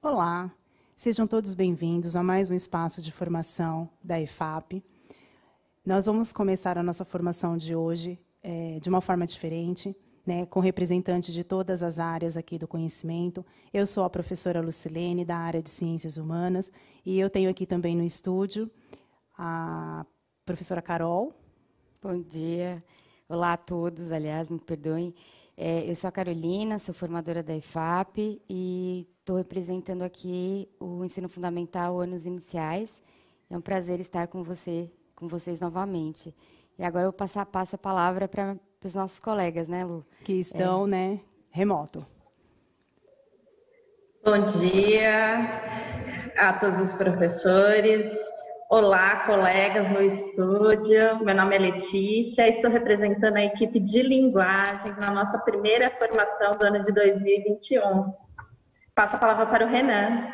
Olá, sejam todos bem-vindos a mais um espaço de formação da EFAP. Nós vamos começar a nossa formação de hoje de uma forma diferente, né, com representantes de todas as áreas aqui do conhecimento. Eu sou a professora Lucilene, da área de Ciências Humanas, e eu tenho aqui também no estúdio a professora Carol. Bom dia. Olá a todos, aliás, me perdoem. Eu sou a Carolina, sou formadora da EFAP e estou representando aqui o ensino fundamental anos iniciais. É um prazer estar com vocês novamente. E agora eu passo a palavra para os nossos colegas, né, Lu? Que estão, remoto. Bom dia a todos os professores. Olá, colegas no estúdio. Meu nome é Letícia, estou representando a equipe de linguagens na nossa primeira formação do ano de 2021. Passo a palavra para o Renan.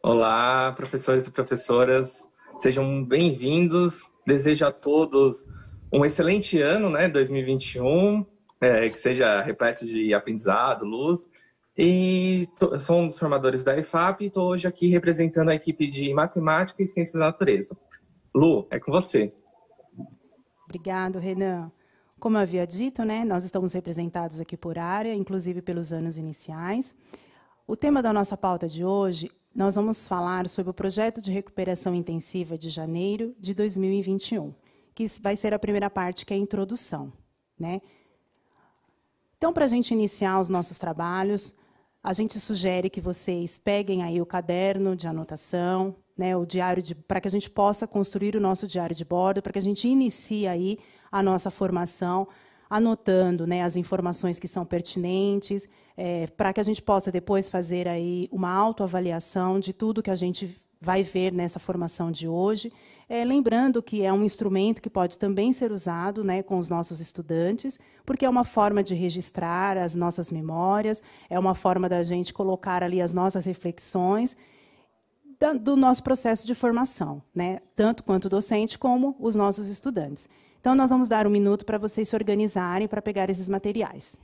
Olá, professores e professoras. Sejam bem-vindos. Desejo a todos um excelente ano, 2021, que seja repleto de aprendizado, luz. E sou um dos formadores da EFAP e estou hoje aqui representando a equipe de Matemática e Ciências da Natureza. Lu, é com você. Obrigado, Renan. Como eu havia dito, nós estamos representados aqui por área, inclusive pelos anos iniciais. O tema da nossa pauta de hoje, nós vamos falar sobre o projeto de recuperação intensiva de janeiro de 2021, que vai ser a primeira parte, que é a introdução, Então, para a gente iniciar os nossos trabalhos, a gente sugere que vocês peguem aí o caderno de anotação, o diário para que a gente possa construir o nosso diário de bordo, para que a gente inicie aí a nossa formação, anotando as informações que são pertinentes, para que a gente possa depois fazer aí uma autoavaliação de tudo que a gente vai ver nessa formação de hoje. Lembrando que é um instrumento que pode também ser usado com os nossos estudantes, porque é uma forma de registrar as nossas memórias, é uma forma da gente colocar ali as nossas reflexões do nosso processo de formação, tanto quanto docente como os nossos estudantes. Então, nós vamos dar um minuto para vocês se organizarem para pegar esses materiais.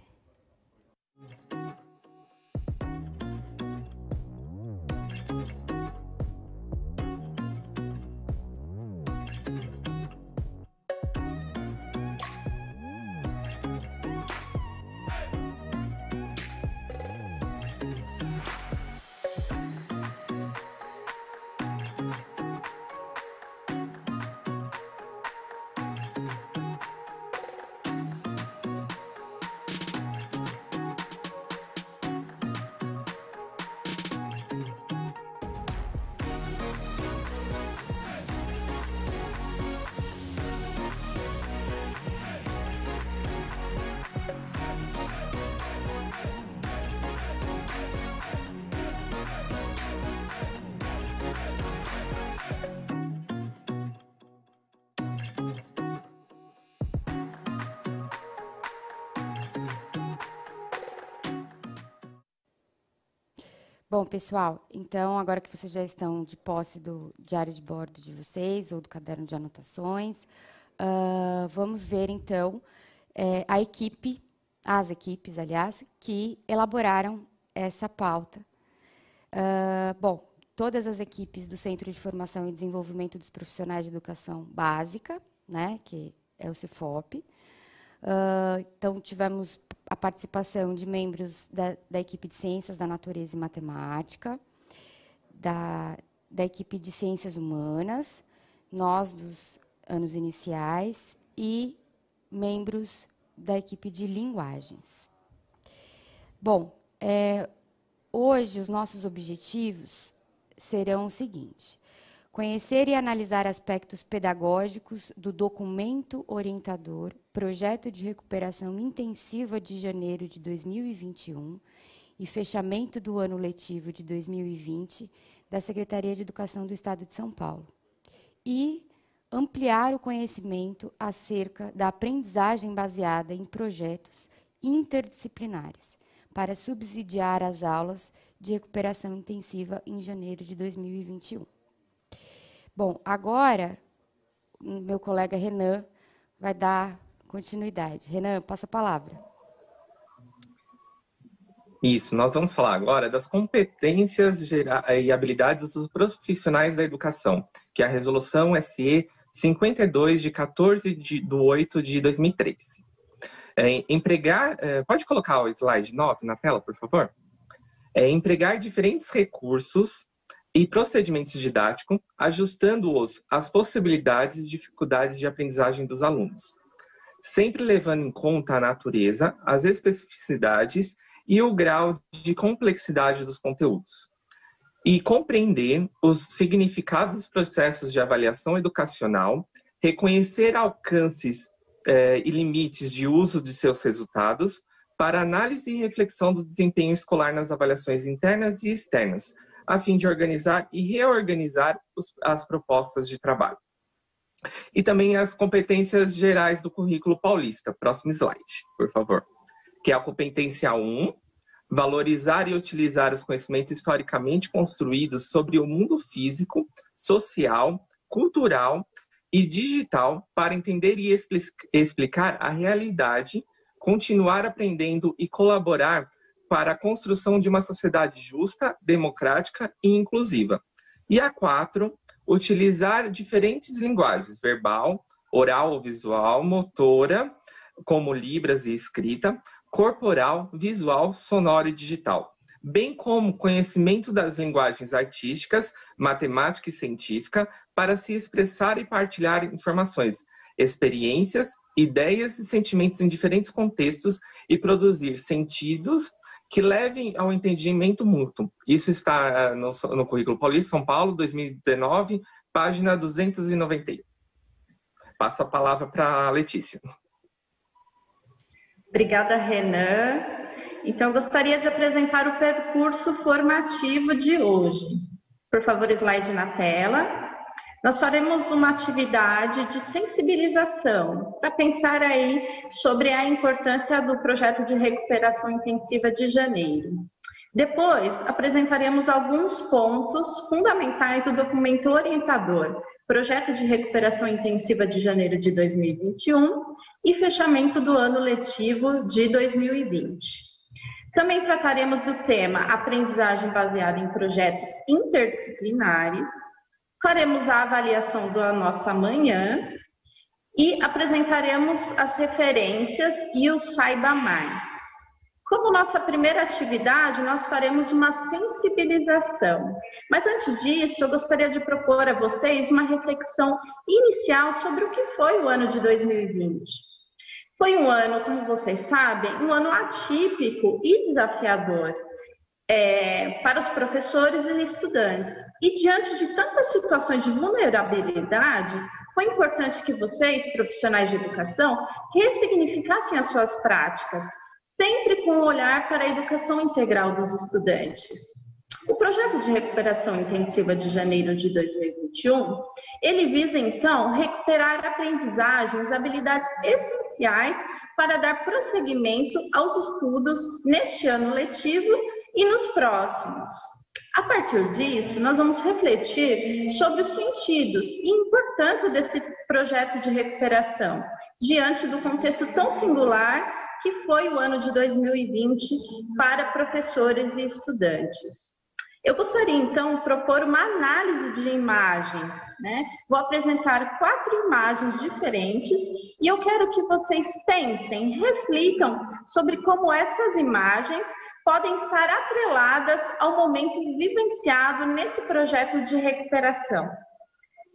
Bom, pessoal, então, agora que vocês já estão de posse do diário de bordo de vocês, ou do caderno de anotações, vamos ver, então, as equipes, aliás, que elaboraram essa pauta. Bom, todas as equipes do Centro de Formação e Desenvolvimento dos Profissionais de Educação Básica, que é o CEFOP. Então, tivemos a participação de membros da equipe de Ciências da Natureza e Matemática, da equipe de Ciências Humanas, nós dos anos iniciais e membros da equipe de Linguagens. Bom, hoje os nossos objetivos serão o seguinte: conhecer e analisar aspectos pedagógicos do documento orientador Projeto de Recuperação Intensiva de janeiro de 2021 e fechamento do ano letivo de 2020 da Secretaria de Educação do Estado de São Paulo. E ampliar o conhecimento acerca da aprendizagem baseada em projetos interdisciplinares para subsidiar as aulas de recuperação intensiva em janeiro de 2021. Bom, agora, meu colega Renan vai dar continuidade. Renan, passa a palavra. Isso, nós vamos falar agora das competências e habilidades dos profissionais da educação, que é a Resolução SE 52 de 14/8 de 2013. Pode colocar o slide 9 na tela, por favor? Empregar diferentes recursos e procedimentos didáticos, ajustando-os às possibilidades e dificuldades de aprendizagem dos alunos, sempre levando em conta a natureza, as especificidades e o grau de complexidade dos conteúdos. E compreender os significados dos processos de avaliação educacional, reconhecer alcances e limites de uso de seus resultados para análise e reflexão do desempenho escolar nas avaliações internas e externas, a fim de organizar e reorganizar as propostas de trabalho. E também as competências gerais do currículo paulista. Próximo slide, por favor. Que é a competência 1, valorizar e utilizar os conhecimentos historicamente construídos sobre o mundo físico, social, cultural e digital para entender e explicar a realidade, continuar aprendendo e colaborar para a construção de uma sociedade justa, democrática e inclusiva. E a 4, utilizar diferentes linguagens, verbal, oral, visual, motora, como libras e escrita, corporal, visual, sonoro e digital, bem como conhecimento das linguagens artísticas, matemática e científica, para se expressar e partilhar informações, experiências, ideias e sentimentos em diferentes contextos e produzir sentidos que levem ao entendimento mútuo. Isso está no Currículo Paulista, São Paulo, 2019, página 291. Passo a palavra para a Letícia. Obrigada, Renan. Então, gostaria de apresentar o percurso formativo de hoje. Por favor, slide na tela. Nós faremos uma atividade de sensibilização para pensar aí sobre a importância do projeto de recuperação intensiva de janeiro. Depois, apresentaremos alguns pontos fundamentais do documento orientador, Projeto de Recuperação Intensiva de janeiro de 2021 e fechamento do ano letivo de 2020. Também trataremos do tema Aprendizagem baseada em projetos interdisciplinares, faremos a avaliação da nossa manhã e apresentaremos as referências e o Saiba Mais. Como nossa primeira atividade, nós faremos uma sensibilização. Mas antes disso, eu gostaria de propor a vocês uma reflexão inicial sobre o que foi o ano de 2020. Foi um ano, como vocês sabem, um ano atípico e desafiador para os professores e estudantes. E diante de tantas situações de vulnerabilidade, foi importante que vocês, profissionais de educação, ressignificassem as suas práticas, sempre com um olhar para a educação integral dos estudantes. O projeto de recuperação intensiva de janeiro de 2021, ele visa, então, recuperar aprendizagens, habilidades essenciais para dar prosseguimento aos estudos neste ano letivo e nos próximos. A partir disso, nós vamos refletir sobre os sentidos e importância desse projeto de recuperação, diante do contexto tão singular que foi o ano de 2020 para professores e estudantes. Eu gostaria, então, de propor uma análise de imagens, né? Vou apresentar 4 imagens diferentes e eu quero que vocês pensem, reflitam sobre como essas imagens podem estar atreladas ao momento vivenciado nesse projeto de recuperação.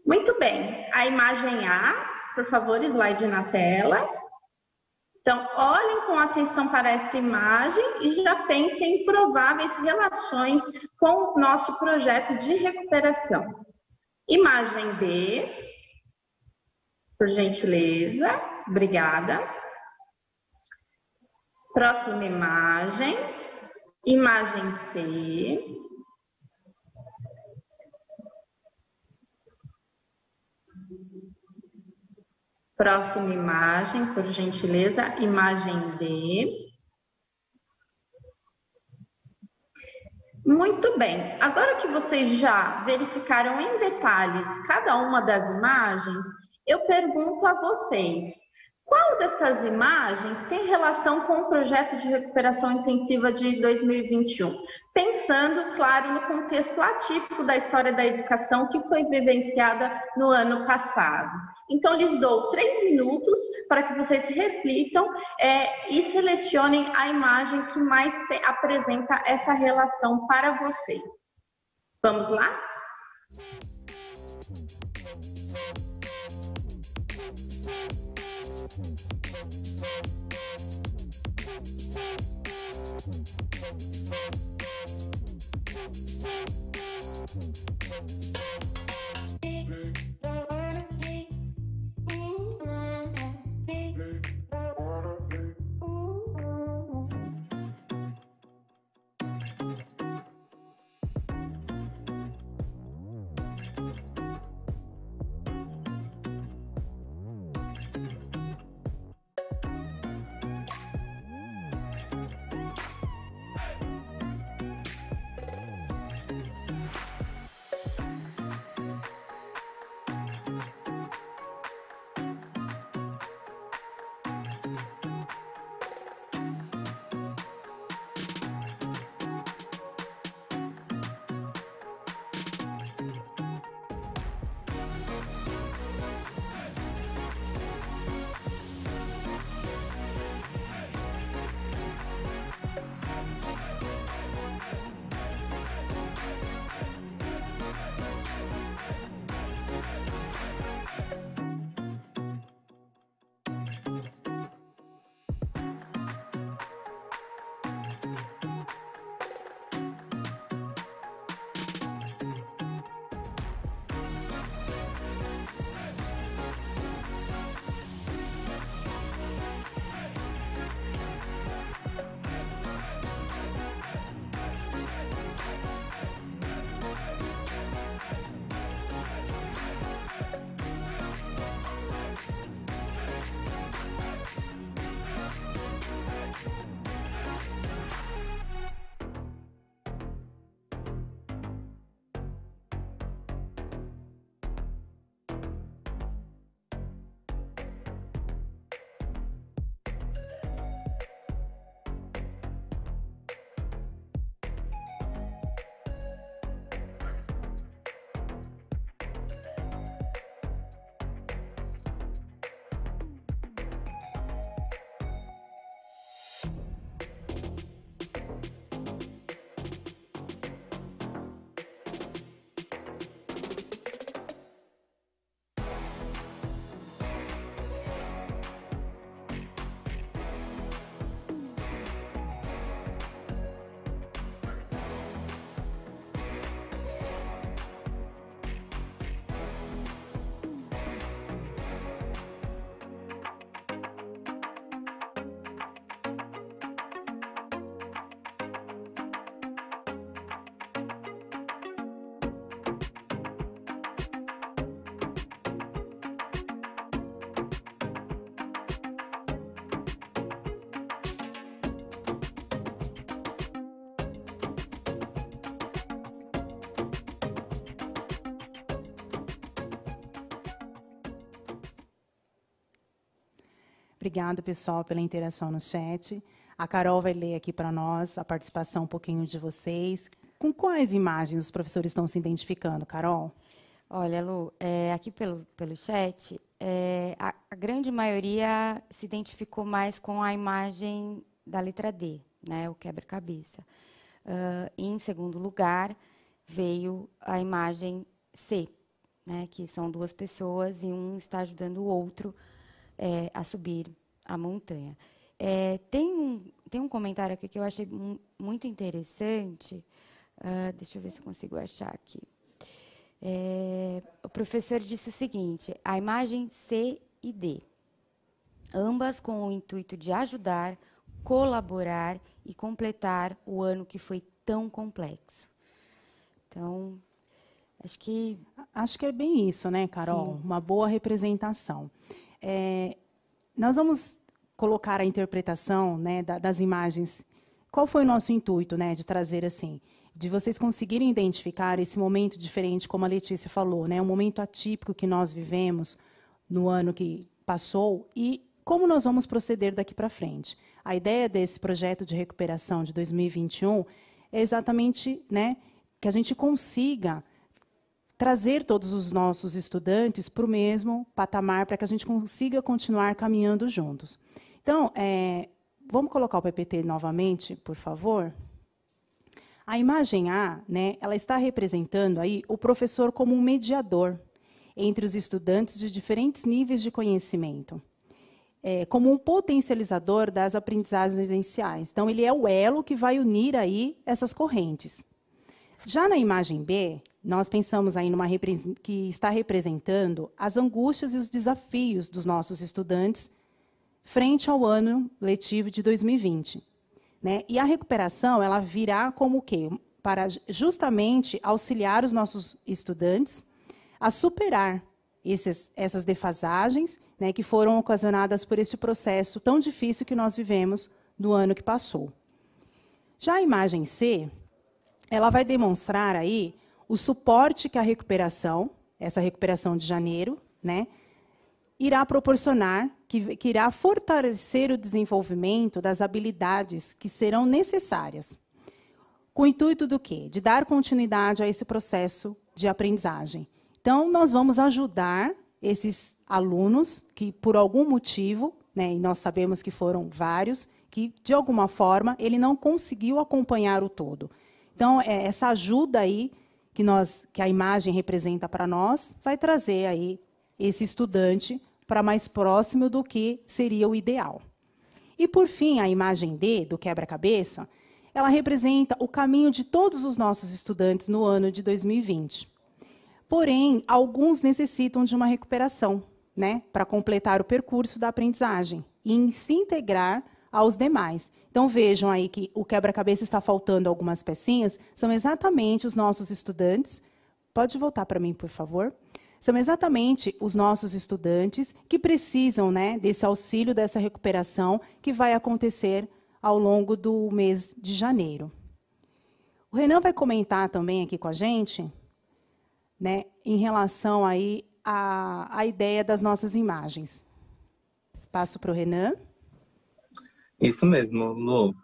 Muito bem, a imagem A, por favor, slide na tela. Então, olhem com atenção para essa imagem e já pensem em prováveis relações com o nosso projeto de recuperação. Imagem B, por gentileza, obrigada. Próxima imagem, imagem C. Próxima imagem, por gentileza, imagem D. Muito bem, agora que vocês já verificaram em detalhes cada uma das imagens, eu pergunto a vocês, Qual dessas imagens tem relação com o projeto de recuperação intensiva de 2021? Pensando, claro, no contexto atípico da história da educação que foi vivenciada no ano passado. Então, lhes dou 3 minutos para que vocês reflitam e selecionem a imagem que mais apresenta essa relação para vocês. Vamos lá? Obrigada, pessoal, pela interação no chat. A Carol vai ler aqui para nós a participação um pouquinho de vocês. Com quais imagens os professores estão se identificando, Carol? Olha, Lu, aqui pelo chat, a grande maioria se identificou mais com a imagem da letra D, né, o quebra-cabeça. Em segundo lugar, veio a imagem C, né, que são 2 pessoas e um está ajudando o outro a subir a montanha. Tem um comentário aqui que eu achei muito interessante. Deixa eu ver se eu consigo achar aqui. O professor disse o seguinte: a imagem C e D, ambas com o intuito de ajudar, colaborar e completar o ano que foi tão complexo. Então, acho que é bem isso, né, Carol? Sim. Uma boa representação. Nós vamos colocar a interpretação, né, das imagens. Qual foi o nosso intuito, né, de trazer assim? De vocês conseguirem identificar esse momento diferente, como a Letícia falou, né, um momento atípico que nós vivemos no ano que passou, e como nós vamos proceder daqui para frente? A ideia desse projeto de recuperação de 2021 é exatamente, né, que a gente consiga trazer todos os nossos estudantes para o mesmo patamar, para que a gente consiga continuar caminhando juntos. Então, vamos colocar o PPT novamente, por favor? A imagem A, né, ela está representando aí o professor como um mediador entre os estudantes de diferentes níveis de conhecimento, como um potencializador das aprendizagens iniciais. Então, ele é o elo que vai unir aí essas correntes. Já na imagem B, nós pensamos aí que está representando as angústias e os desafios dos nossos estudantes frente ao ano letivo de 2020. Né? E a recuperação ela virá como o quê? Para justamente auxiliar os nossos estudantes a superar essas defasagens, né, que foram ocasionadas por esse processo tão difícil que nós vivemos no ano que passou. Já a imagem C, ela vai demonstrar aí o suporte que a recuperação, essa recuperação de janeiro, né, irá proporcionar, que irá fortalecer o desenvolvimento das habilidades que serão necessárias. Com o intuito do quê? De dar continuidade a esse processo de aprendizagem. Então, nós vamos ajudar esses alunos que, por algum motivo, né, e nós sabemos que foram vários, que, de alguma forma, ele não conseguiu acompanhar o todo. Então, essa ajuda aí que a imagem representa para nós, vai trazer aí esse estudante para mais próximo do que seria o ideal. E, por fim, a imagem D, do quebra-cabeça, ela representa o caminho de todos os nossos estudantes no ano de 2020. Porém, alguns necessitam de uma recuperação, né, para completar o percurso da aprendizagem e se integrar aos demais. Então, vejam aí que o quebra-cabeça está faltando algumas pecinhas, são exatamente os nossos estudantes. Pode voltar para mim, por favor? São exatamente os nossos estudantes que precisam, né, desse auxílio, dessa recuperação, que vai acontecer ao longo do mês de janeiro. O Renan vai comentar também aqui com a gente, né, em relação aí à ideia das nossas imagens. Passo para o Renan. Isso mesmo, Lu.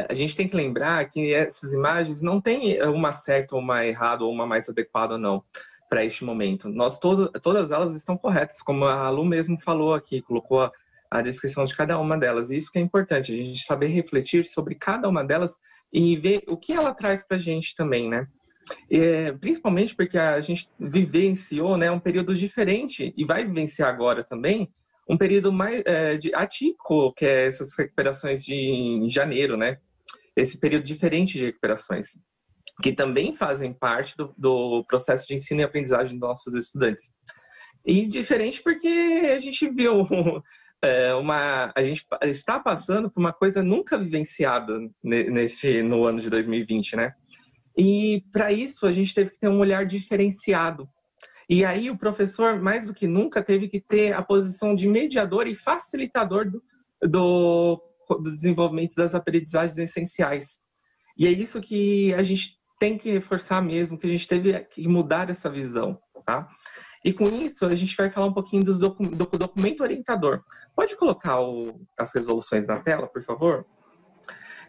A gente tem que lembrar que essas imagens não tem uma certa, uma errada ou uma mais adequada, não, para este momento. Todas elas estão corretas, como a Lu mesmo falou aqui, colocou a descrição de cada uma delas. E isso que é importante, a gente saber refletir sobre cada uma delas e ver o que ela traz para a gente também, né? Principalmente porque a gente vivenciou, né, um período diferente e vai vivenciar agora também um período mais atípico, que é essas recuperações em janeiro, né? Esse período diferente de recuperações, que também fazem parte do processo de ensino e aprendizagem dos nossos estudantes. E diferente porque a gente viu a gente está passando por uma coisa nunca vivenciada no ano de 2020, né? E, para isso, a gente teve que ter um olhar diferenciado. E aí, o professor, mais do que nunca, teve que ter a posição de mediador e facilitador do desenvolvimento das aprendizagens essenciais. E é isso que a gente tem que reforçar mesmo, que a gente teve que mudar essa visão, tá? E, com isso, a gente vai falar um pouquinho do documento orientador. Pode colocar as resoluções na tela, por favor?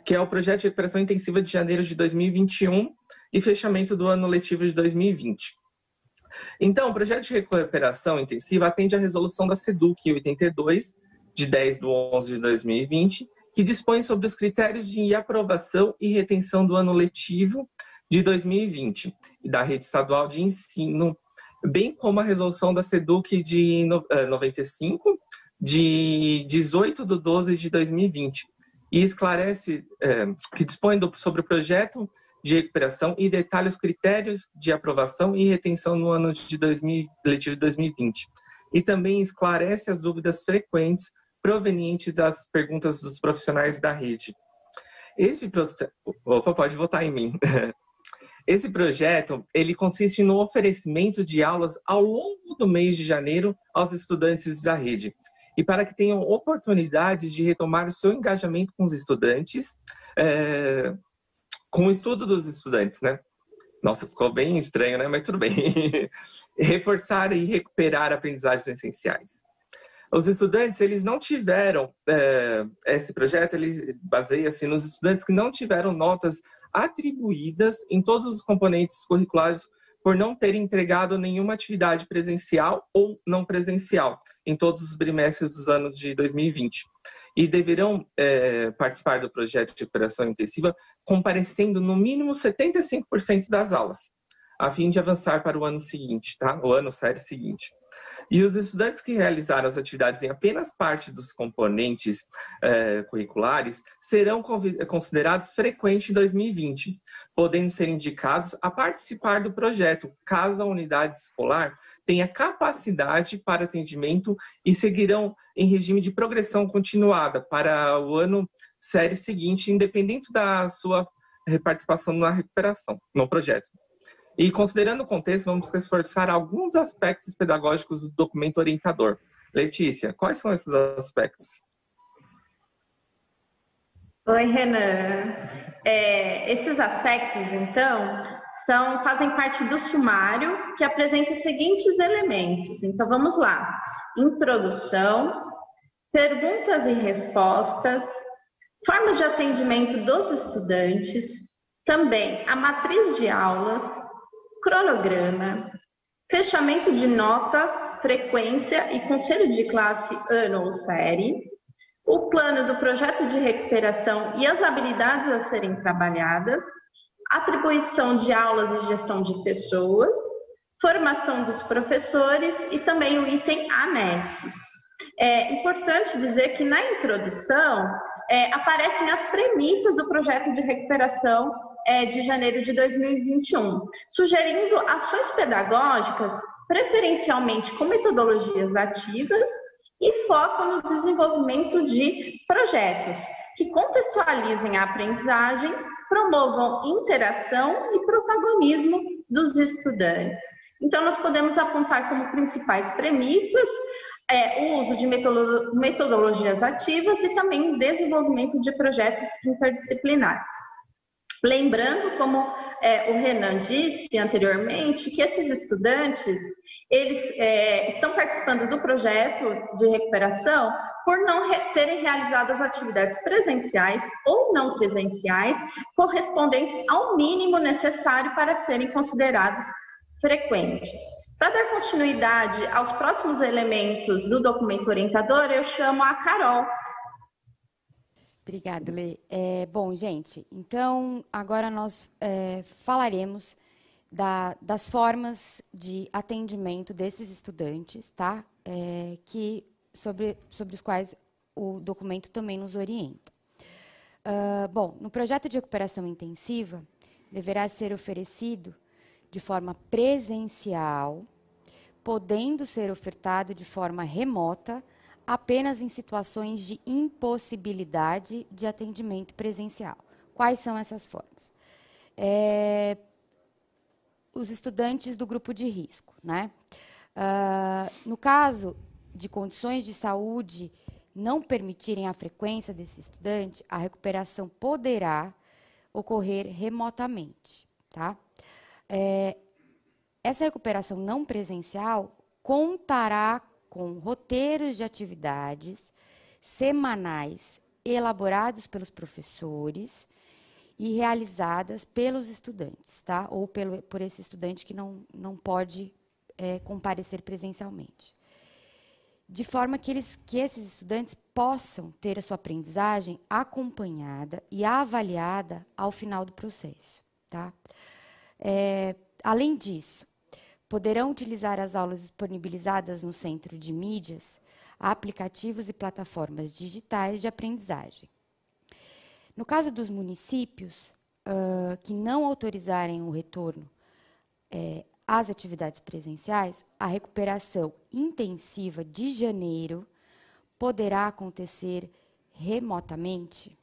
Que é o projeto de recuperação intensiva de janeiro de 2021 e fechamento do ano letivo de 2020. Então, o projeto de recuperação intensiva atende à resolução da SEDUC 82, de 10/11 de 2020, que dispõe sobre os critérios de aprovação e retenção do ano letivo de 2020 e da rede estadual de ensino, bem como a resolução da SEDUC de 95, de 18/12 de 2020, e esclarece que dispõe sobre o projeto de recuperação e detalha os critérios de aprovação e retenção no ano de letivo de 2020. E também esclarece as dúvidas frequentes provenientes das perguntas dos profissionais da rede. Pode votar em mim. Esse projeto, ele consiste no oferecimento de aulas ao longo do mês de janeiro aos estudantes da rede. E para que tenham oportunidades de retomar o seu engajamento com os estudantes, com o estudo dos estudantes, né? Nossa, ficou bem estranho, né? Mas tudo bem. Reforçar e recuperar aprendizagens essenciais. Os estudantes, eles não tiveram, esse projeto, ele baseia-se nos estudantes que não tiveram notas atribuídas em todos os componentes curriculares por não terem entregado nenhuma atividade presencial ou não presencial em todos os bimestres dos anos de 2020. E deverão participar do projeto de recuperação intensiva comparecendo no mínimo 75% das aulas, a fim de avançar para o ano seguinte, tá? O ano série seguinte. E os estudantes que realizaram as atividades em apenas parte dos componentes curriculares serão considerados frequentes em 2020, podendo ser indicados a participar do projeto, caso a unidade escolar tenha capacidade para atendimento e seguirão em regime de progressão continuada para o ano série seguinte, independente da sua participação na recuperação, no projeto. E, considerando o contexto, vamos reforçar alguns aspectos pedagógicos do documento orientador. Letícia, quais são esses aspectos? Oi, Renan. Esses aspectos, então, fazem parte do sumário que apresenta os seguintes elementos. Então, vamos lá. Introdução, perguntas e respostas, formas de atendimento dos estudantes, também a matriz de aulas, cronograma, fechamento de notas, frequência e conselho de classe ano ou série, o plano do projeto de recuperação e as habilidades a serem trabalhadas, atribuição de aulas e gestão de pessoas, formação dos professores e também o item anexos. É importante dizer que na introdução aparecem as premissas do projeto de recuperação de janeiro de 2021, sugerindo ações pedagógicas, preferencialmente com metodologias ativas e foco no desenvolvimento de projetos que contextualizem a aprendizagem, promovam interação e protagonismo dos estudantes. Então, nós podemos apontar como principais premissas o uso de metodologias ativas e também o desenvolvimento de projetos interdisciplinares. Lembrando, como o Renan disse anteriormente, que esses estudantes, eles estão participando do projeto de recuperação por não terem realizado as atividades presenciais ou não presenciais correspondentes ao mínimo necessário para serem considerados frequentes. Para dar continuidade aos próximos elementos do documento orientador, eu chamo a Carol. Obrigada, Lê. Bom, gente, então agora nós falaremos das formas de atendimento desses estudantes, tá? Sobre os quais o documento também nos orienta. Bom, no projeto de recuperação intensiva, deverá ser oferecido de forma presencial, podendo ser ofertado de forma remota, apenas em situações de impossibilidade de atendimento presencial. Quais são essas formas? Os estudantes do grupo de risco, né? No caso de condições de saúde não permitirem a frequência desse estudante, a recuperação poderá ocorrer remotamente, tá? Essa recuperação não presencial contará com roteiros de atividades semanais elaborados pelos professores e realizadas pelos estudantes, tá? Ou por esse estudante que não pode comparecer presencialmente. De forma que esses estudantes possam ter a sua aprendizagem acompanhada e avaliada ao final do processo, tá? Além disso, poderão utilizar as aulas disponibilizadas no Centro de Mídias, aplicativos e plataformas digitais de aprendizagem. No caso dos municípios que não autorizarem o retorno às atividades presenciais, a recuperação intensiva de janeiro poderá acontecer remotamente,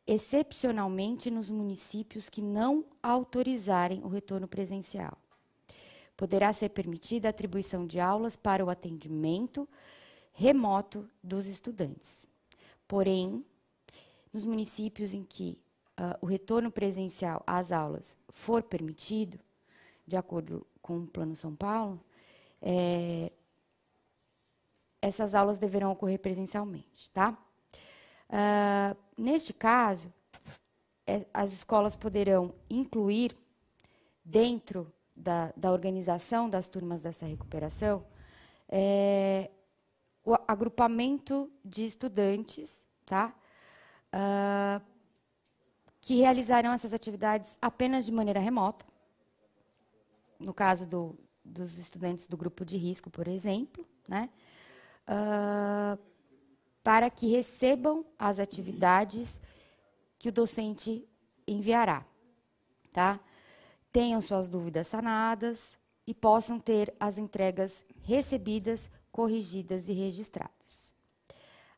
excepcionalmente nos municípios que não autorizarem o retorno presencial. Poderá ser permitida a atribuição de aulas para o atendimento remoto dos estudantes. Porém, nos municípios em que o retorno presencial às aulas for permitido, de acordo com o Plano São Paulo, essas aulas deverão ocorrer presencialmente, tá? Neste caso, as escolas poderão incluir, dentro da organização das turmas dessa recuperação, o agrupamento de estudantes, tá? Que realizarão essas atividades apenas de maneira remota, no caso dos estudantes do grupo de risco, por exemplo, né? Para que recebam as atividades que o docente enviará, tá? Tenham suas dúvidas sanadas e possam ter as entregas recebidas, corrigidas e registradas.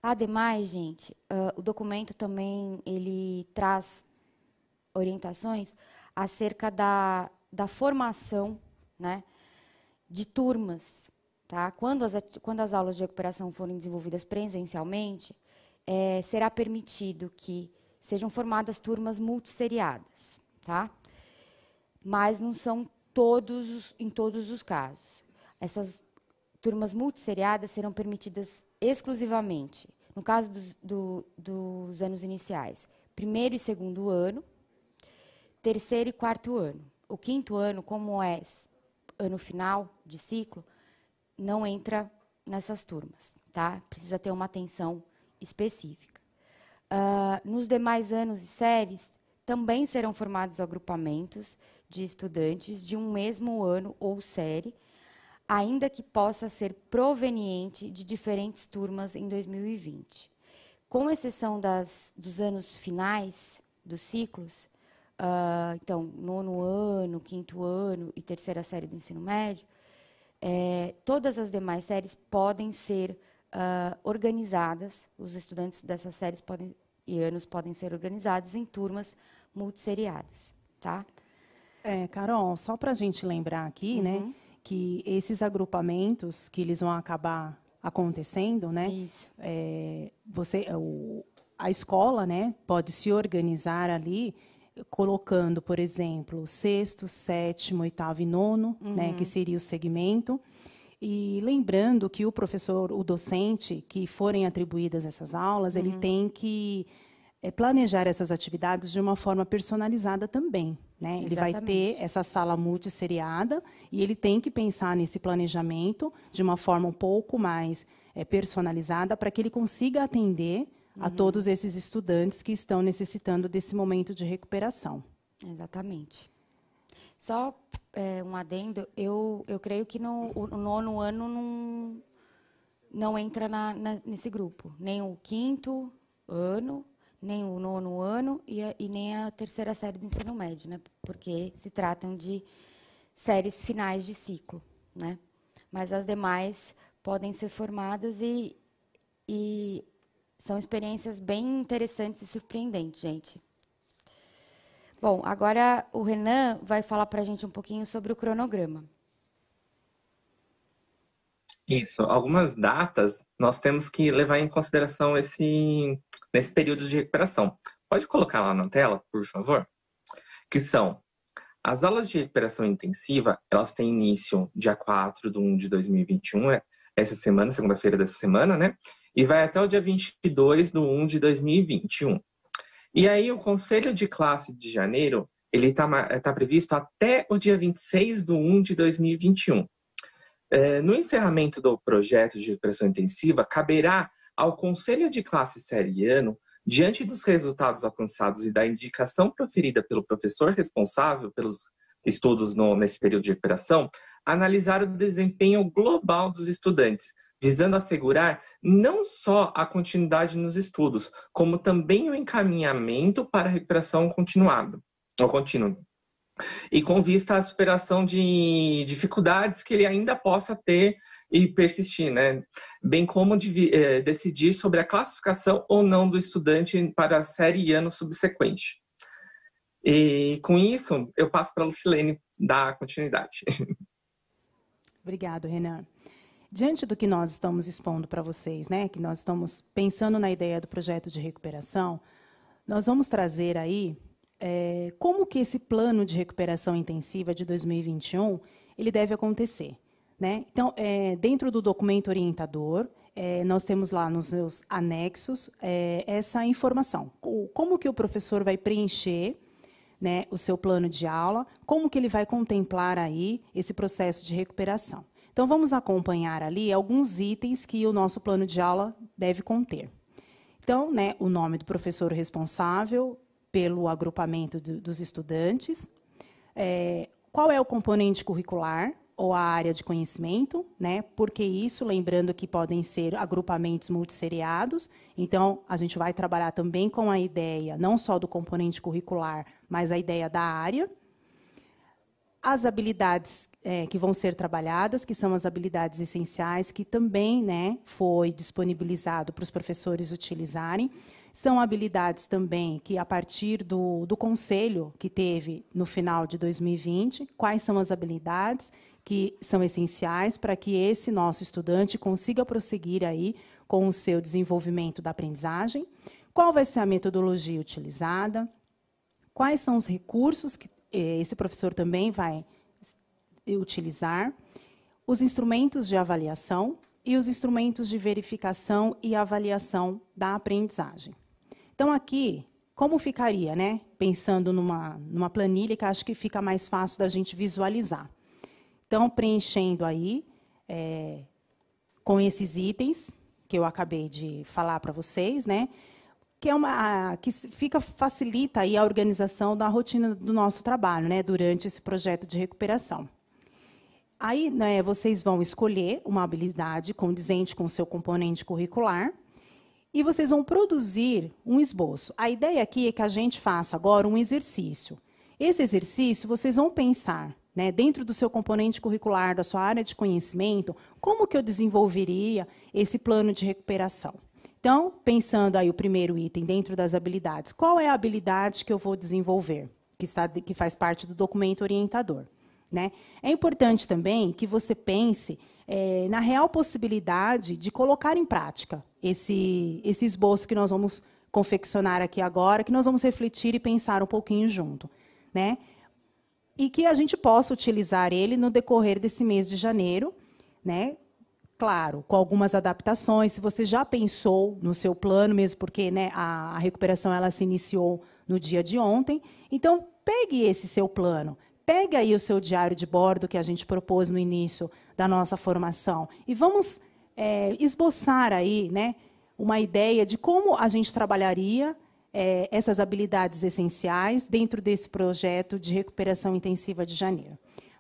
Ademais, gente, o documento também ele traz orientações acerca da formação, né, de turmas. Tá? Quando as aulas de recuperação forem desenvolvidas presencialmente, será permitido que sejam formadas turmas multisseriadas, tá? Mas não são em todos os casos. Essas turmas multisseriadas serão permitidas exclusivamente, no caso dos anos iniciais, 1º e 2º ano, 3º e 4º ano. O 5º ano, como é ano final de ciclo, não entra nessas turmas, tá? Precisa ter uma atenção específica. Nos demais anos e séries, também serão formados agrupamentos de estudantes de um mesmo ano ou série, ainda que possa ser proveniente de diferentes turmas em 2020. Com exceção dos anos finais dos ciclos, então, 9º ano, 5º ano e 3ª série do ensino médio, todas as demais séries podem ser organizadas, os estudantes dessas séries e anos podem ser organizados em turmas multisseriadas, tá? Carol, só para a gente lembrar aqui, né, que esses agrupamentos que eles vão acabar acontecendo, né, Isso. A escola, né, pode se organizar ali colocando, por exemplo, 6º, 7º, 8º e 9º, né, que seria o segmento. E lembrando que o professor, o docente, que forem atribuídas essas aulas, ele tem que planejar essas atividades de uma forma personalizada também, né? Ele vai ter essa sala multisseriada e ele tem que pensar nesse planejamento de uma forma um pouco mais personalizada para que ele consiga atender a todos esses estudantes que estão necessitando desse momento de recuperação. Exatamente. Só um adendo, eu creio que o 9º ano não entra nesse grupo, nem o 5º ano, nem o 9º ano e nem a 3ª série do ensino médio, né? Porque se tratam de séries finais de ciclo, né? Mas as demais podem ser formadas e são experiências bem interessantes e surpreendentes, gente. Bom, agora o Renan vai falar para a gente um pouquinho sobre o cronograma. Isso, algumas datas nós temos que levar em consideração nesse período de recuperação. Pode colocar lá na tela, por favor? Que são as aulas de recuperação intensiva, elas têm início dia 4/1/2021, essa semana, segunda-feira dessa semana, né? E vai até o dia 22/1/2021. E aí o Conselho de Classe de Janeiro, ele tá previsto até o dia 26/1/2021. No encerramento do projeto de recuperação intensiva, caberá ao Conselho de Classe Série Ano, diante dos resultados alcançados e da indicação proferida pelo professor responsável pelos estudos nesse período de recuperação, analisar o desempenho global dos estudantes, visando assegurar não só a continuidade nos estudos, como também o encaminhamento para a recuperação contínua. E com vista à superação de dificuldades que ele ainda possa ter e persistir, né? Bem como decidir sobre a classificação ou não do estudante para a série e ano subsequente. E com isso, eu passo para a Lucilene dar continuidade. Obrigado, Renan. Diante do que nós estamos expondo para vocês, né, que nós estamos pensando na ideia do projeto de recuperação, nós vamos trazer aí como que esse plano de recuperação intensiva de 2021 ele deve acontecer, né? Então, dentro do documento orientador, nós temos lá nos seus anexos essa informação. Como que o professor vai preencher, né, o seu plano de aula, como que ele vai contemplar aí esse processo de recuperação. Então, vamos acompanhar ali alguns itens que o nosso plano de aula deve conter. Então, né, o nome do professor responsável pelo agrupamento dos estudantes, qual é o componente curricular ou a área de conhecimento, né? Porque isso, lembrando que podem ser agrupamentos multisseriados, então a gente vai trabalhar também com a ideia não só do componente curricular, mas a ideia da área. As habilidades que vão ser trabalhadas, que são as habilidades essenciais, que também, né, foi disponibilizado para os professores utilizarem. São habilidades também que, a partir do conselho que teve no final de 2020, quais são as habilidades que são essenciais para que esse nosso estudante consiga prosseguir aí com o seu desenvolvimento da aprendizagem, qual vai ser a metodologia utilizada, quais são os recursos que esse professor também vai utilizar, os instrumentos de avaliação e os instrumentos de verificação e avaliação da aprendizagem. Então, aqui, como ficaria, né? Pensando numa planilha que acho que fica mais fácil da gente visualizar. Então, preenchendo aí, com esses itens que eu acabei de falar para vocês, né? Que facilita aí a organização da rotina do nosso trabalho, né? Durante esse projeto de recuperação. Aí, né, vocês vão escolher uma habilidade condizente com o seu componente curricular e vocês vão produzir um esboço. A ideia aqui é que a gente faça agora um exercício. Esse exercício, vocês vão pensar, né, dentro do seu componente curricular, da sua área de conhecimento, como que eu desenvolveria esse plano de recuperação. Então, pensando aí o primeiro item dentro das habilidades, qual é a habilidade que eu vou desenvolver, que faz parte do documento orientador, né? É importante também que você pense na real possibilidade de colocar em prática esse esboço que nós vamos confeccionar aqui agora, que nós vamos refletir e pensar um pouquinho junto, né? E que a gente possa utilizar ele no decorrer desse mês de janeiro, né? Claro, com algumas adaptações, se você já pensou no seu plano, mesmo porque, né, a recuperação ela se iniciou no dia de ontem, então pegue esse seu plano, pegue aí o seu diário de bordo que a gente propôs no início da nossa formação e vamos esboçar aí, né, uma ideia de como a gente trabalharia essas habilidades essenciais dentro desse projeto de recuperação intensiva de janeiro.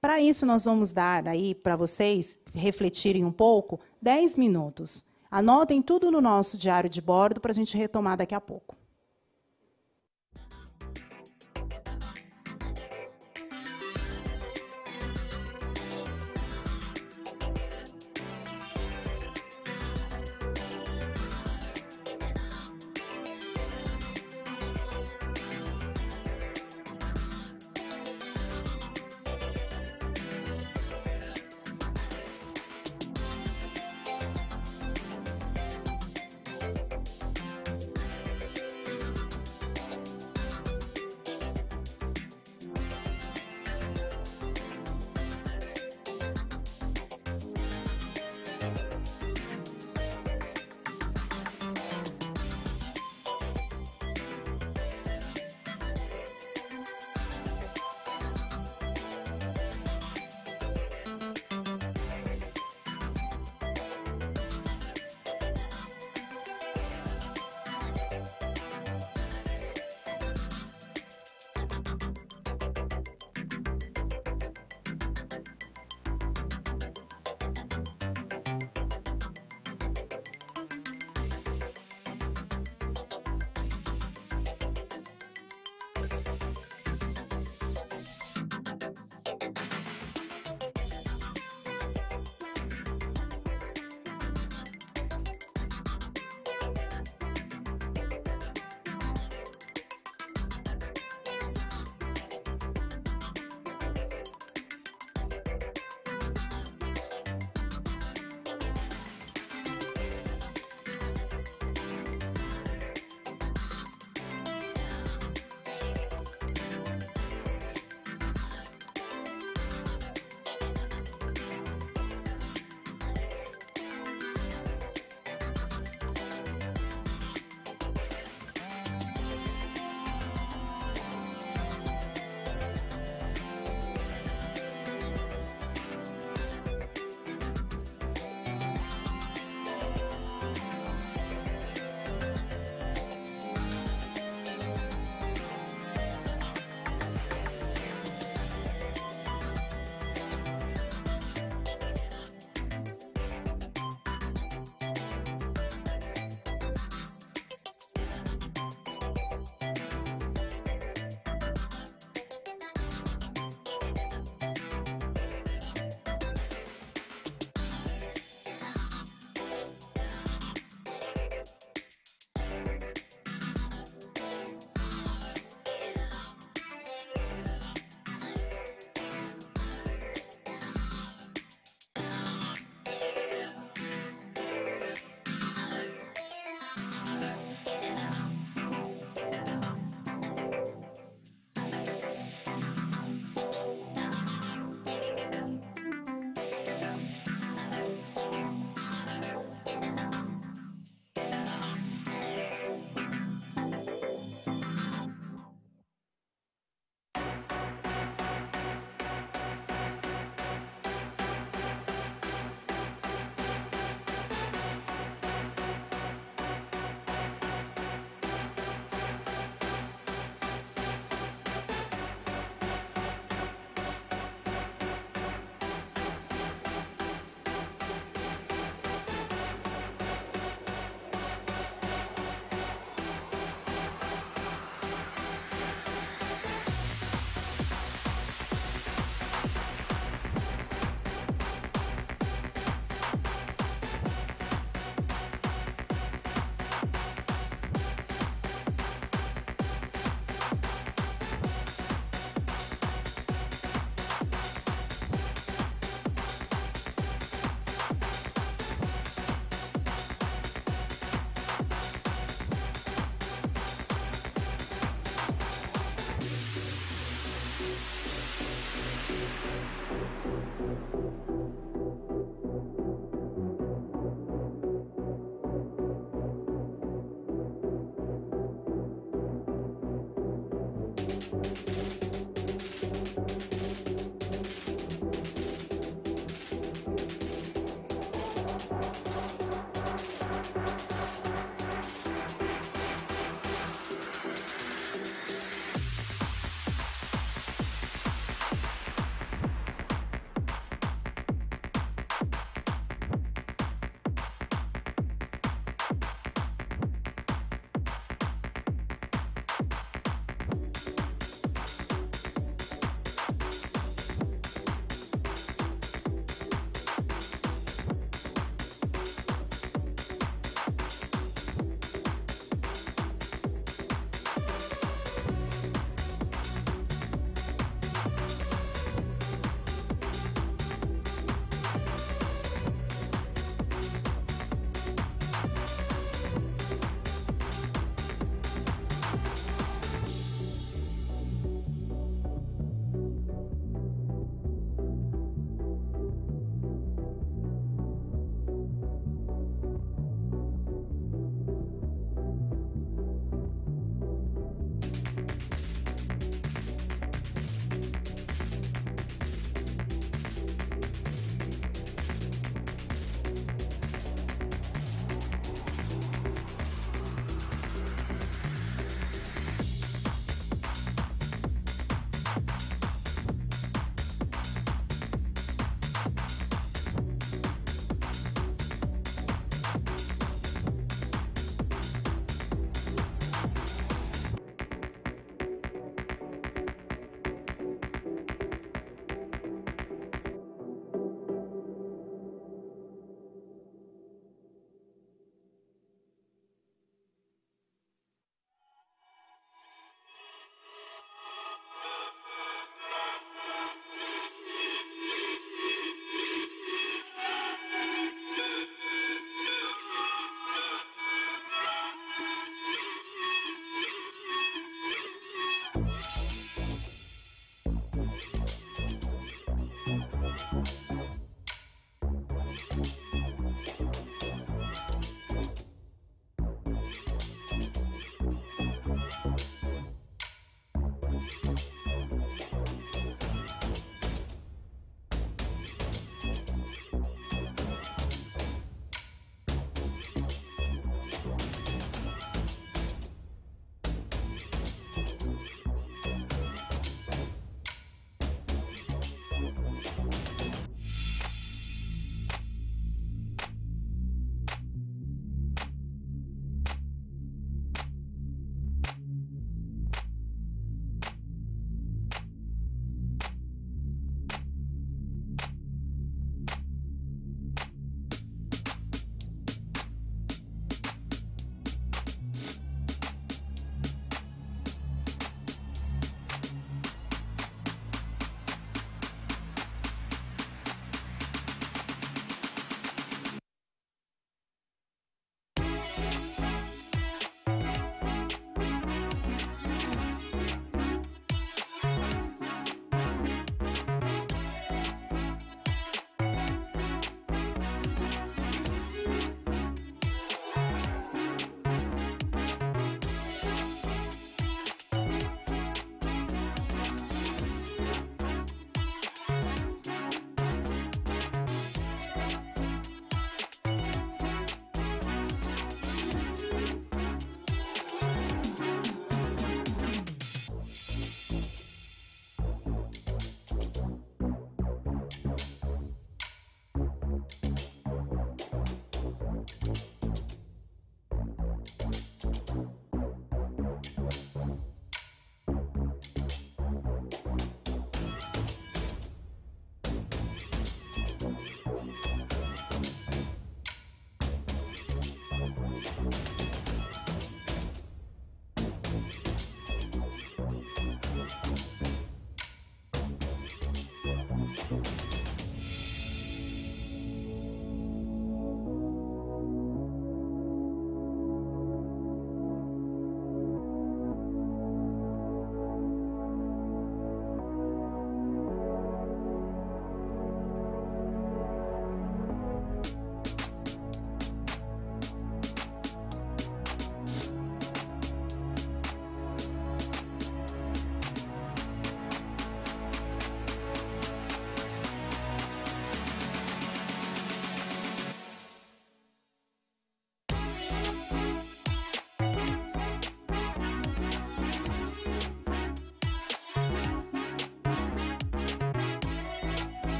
Para isso, nós vamos dar aí para vocês refletirem um pouco 10 minutos. Anotem tudo no nosso diário de bordo para a gente retomar daqui a pouco.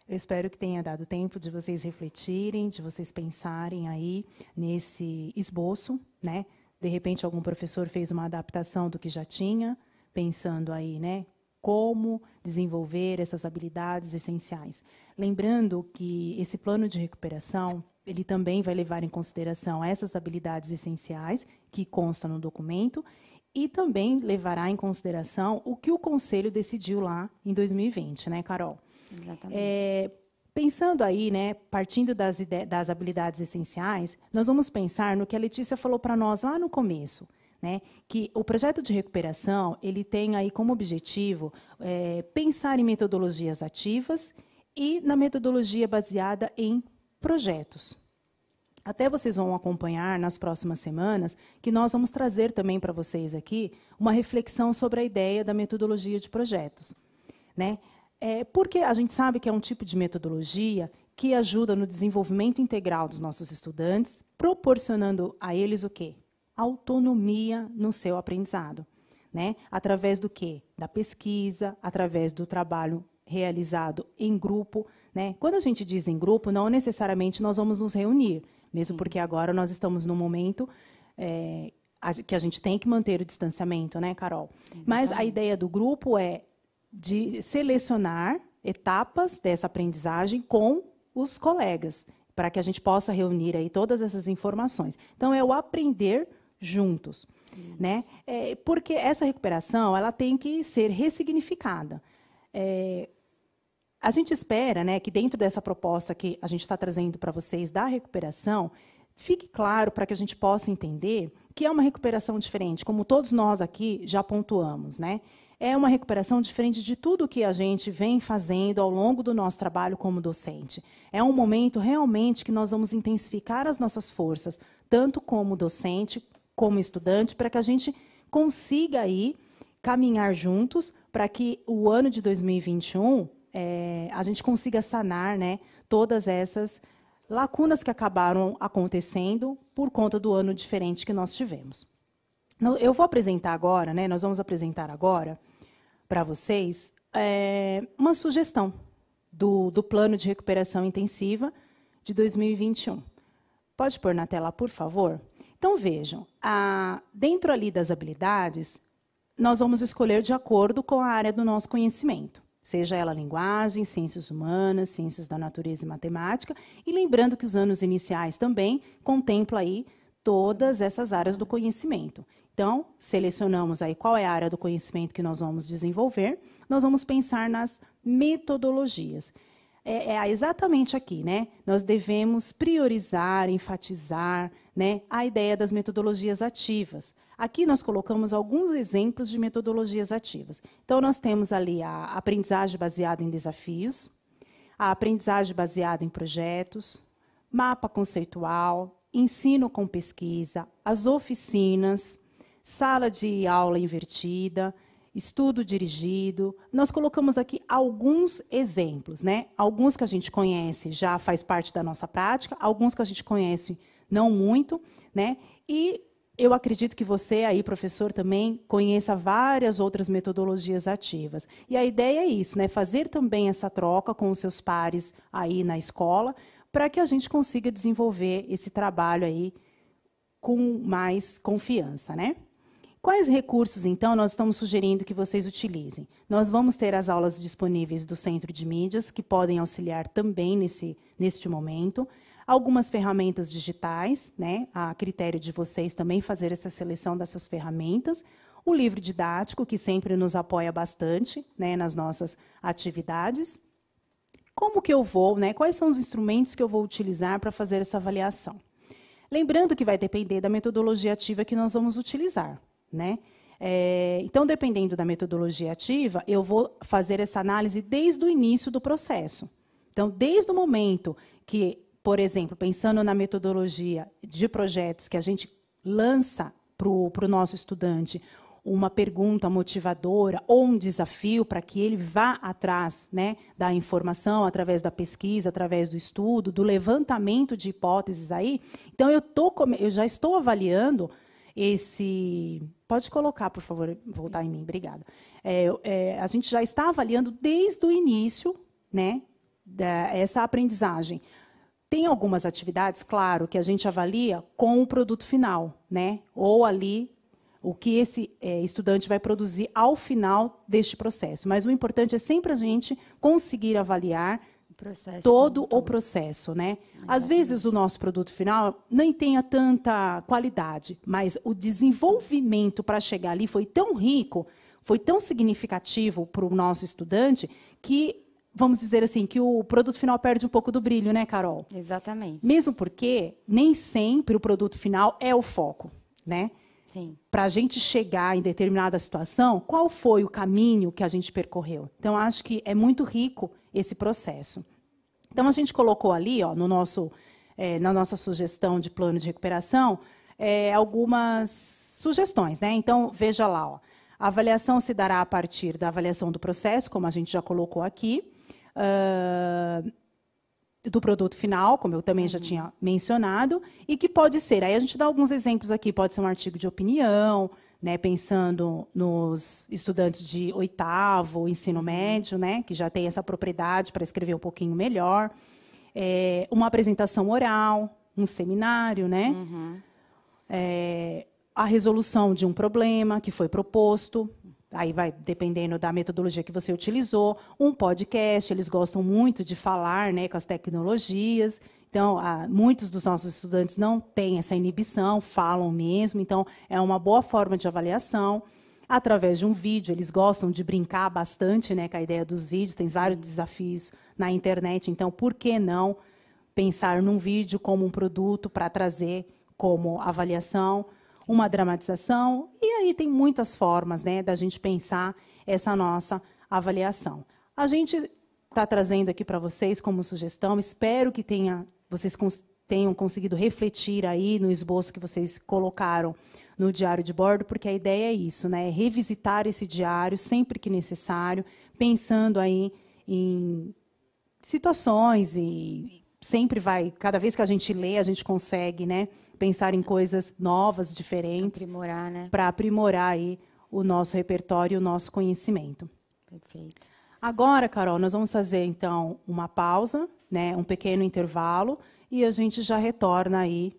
Eu espero que tenha dado tempo de vocês refletirem, de vocês pensarem aí nesse esboço, né? De repente, algum professor fez uma adaptação do que já tinha, pensando aí, né? Como desenvolver essas habilidades essenciais. Lembrando que esse plano de recuperação, ele também vai levar em consideração essas habilidades essenciais que constam no documento e também levará em consideração o que o Conselho decidiu lá em 2020, né, Carol? Exatamente. Pensando aí, né, partindo das habilidades essenciais, nós vamos pensar no que a Letícia falou para nós lá no começo, né, que o projeto de recuperação ele tem aí como objetivo pensar em metodologias ativas e na metodologia baseada em projetos. Até vocês vão acompanhar nas próximas semanas que nós vamos trazer também para vocês aqui uma reflexão sobre a ideia da metodologia de projetos, né? Porque a gente sabe que é um tipo de metodologia que ajuda no desenvolvimento integral dos nossos estudantes, proporcionando a eles o quê? Autonomia no seu aprendizado. Né? Através do quê? Da pesquisa, através do trabalho realizado em grupo. Né? Quando a gente diz em grupo, não necessariamente nós vamos nos reunir, mesmo porque agora nós estamos num momento que a gente tem que manter o distanciamento, né, Carol? Exatamente. Mas a ideia do grupo é de selecionar etapas dessa aprendizagem com os colegas, para que a gente possa reunir aí todas essas informações. Então, é o aprender juntos. Né? Porque essa recuperação ela tem que ser ressignificada. A gente espera, né, que dentro dessa proposta que a gente está trazendo para vocês da recuperação, fique claro para que a gente possa entender que é uma recuperação diferente, como todos nós aqui já pontuamos. Né? É uma recuperação diferente de tudo que a gente vem fazendo ao longo do nosso trabalho como docente. É um momento realmente que nós vamos intensificar as nossas forças, tanto como docente, como estudante, para que a gente consiga aí caminhar juntos para que o ano de 2021 a gente consiga sanar, né, todas essas lacunas que acabaram acontecendo por conta do ano diferente que nós tivemos. Eu vou apresentar agora, né, nós vamos apresentar agora para vocês uma sugestão do plano de recuperação intensiva de 2021. Pode pôr na tela, por favor? Então, vejam, dentro ali das habilidades, nós vamos escolher de acordo com a área do nosso conhecimento, seja ela linguagem, ciências humanas, ciências da natureza e matemática, e lembrando que os anos iniciais também contemplam aí todas essas áreas do conhecimento. Então, selecionamos aí qual é a área do conhecimento que nós vamos desenvolver, nós vamos pensar nas metodologias. Exatamente aqui, né? Nós devemos priorizar, enfatizar, né, a ideia das metodologias ativas. Aqui nós colocamos alguns exemplos de metodologias ativas. Então, nós temos ali a aprendizagem baseada em desafios, a aprendizagem baseada em projetos, mapa conceitual, ensino com pesquisa, as oficinas, sala de aula invertida, estudo dirigido. Nós colocamos aqui alguns exemplos, né? Alguns que a gente conhece já faz parte da nossa prática, alguns que a gente conhece não muito, né? E eu acredito que você aí, professor, também conheça várias outras metodologias ativas. E a ideia é isso, né? Fazer também essa troca com os seus pares aí na escola, para que a gente consiga desenvolver esse trabalho aí com mais confiança, né? Quais recursos, então, nós estamos sugerindo que vocês utilizem? Nós vamos ter as aulas disponíveis do Centro de Mídias, que podem auxiliar também neste momento. Algumas ferramentas digitais, né, a critério de vocês também fazer essa seleção dessas ferramentas. O livro didático, que sempre nos apoia bastante, né, nas nossas atividades. Como que eu vou, né, quais são os instrumentos que eu vou utilizar para fazer essa avaliação? Lembrando que vai depender da metodologia ativa que nós vamos utilizar. Né? Então, dependendo da metodologia ativa, eu vou fazer essa análise desde o início do processo. Então, desde o momento que, por exemplo, pensando na metodologia de projetos que a gente lança para o nosso estudante uma pergunta motivadora ou um desafio para que ele vá atrás, né, da informação, através da pesquisa, através do estudo, do levantamento de hipóteses aí. Então, eu já estou avaliando esse... Pode colocar, por favor, voltar em mim, obrigada. A gente já está avaliando desde o início, né, essa aprendizagem. Tem algumas atividades, claro, que a gente avalia com o produto final, né, ou ali o que esse estudante vai produzir ao final deste processo. Mas o importante é sempre a gente conseguir avaliar todo o processo, né? Às vezes o nosso produto final nem tenha tanta qualidade, mas o desenvolvimento para chegar ali foi tão rico, foi tão significativo para o nosso estudante que, vamos dizer assim, que o produto final perde um pouco do brilho, né, Carol? Exatamente. Mesmo porque nem sempre o produto final é o foco, né? Sim. Para a gente chegar em determinada situação, qual foi o caminho que a gente percorreu? Então, acho que é muito rico esse processo. Então, a gente colocou ali, ó, na nossa sugestão de plano de recuperação, algumas sugestões, né? Então, veja lá, ó, A avaliação se dará a partir da avaliação do processo, como a gente já colocou aqui, do produto final, como eu também já tinha mencionado, e que pode ser, aí a gente dá alguns exemplos aqui, pode ser um artigo de opinião, né, pensando nos estudantes de 8º, ensino médio, né, que já tem essa propriedade para escrever um pouquinho melhor, uma apresentação oral, um seminário, né, a resolução de um problema que foi proposto, aí vai dependendo da metodologia que você utilizou, um podcast, eles gostam muito de falar, né, com as tecnologias, então muitos dos nossos estudantes não têm essa inibição, falam mesmo, então é uma boa forma de avaliação. Através de um vídeo, eles gostam de brincar bastante, né, com a ideia dos vídeos, tem vários desafios na internet, então por que não pensar num vídeo como um produto para trazer como avaliação, uma dramatização, e aí tem muitas formas, né, da gente pensar essa nossa avaliação. A gente está trazendo aqui para vocês como sugestão, espero que vocês tenham conseguido refletir aí no esboço que vocês colocaram no diário de bordo, porque a ideia é isso, né, é revisitar esse diário sempre que necessário, pensando aí em situações e sempre cada vez que a gente lê, a gente consegue, né, pensar em coisas novas, diferentes, aprimorar, né? Para aprimorar aí o nosso repertório e o nosso conhecimento. Perfeito. Agora, Carol, nós vamos fazer, então, uma pausa, né, um pequeno intervalo, e a gente já retorna aí.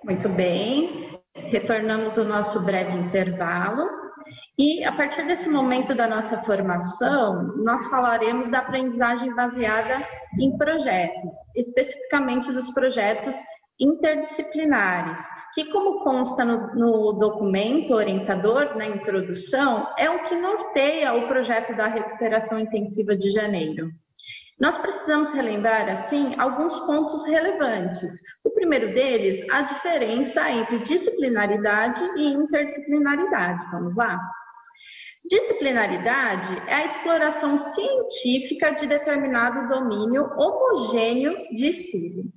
Muito bem, retornamos do nosso breve intervalo e a partir desse momento da nossa formação, nós falaremos da aprendizagem baseada em projetos, especificamente dos projetos interdisciplinares, que como consta no documento orientador, na introdução, é o que norteia o projeto da recuperação intensiva de janeiro. Nós precisamos relembrar, assim, alguns pontos relevantes. O primeiro deles, a diferença entre disciplinaridade e interdisciplinaridade. Vamos lá? Disciplinaridade é a exploração científica de determinado domínio homogêneo de estudo.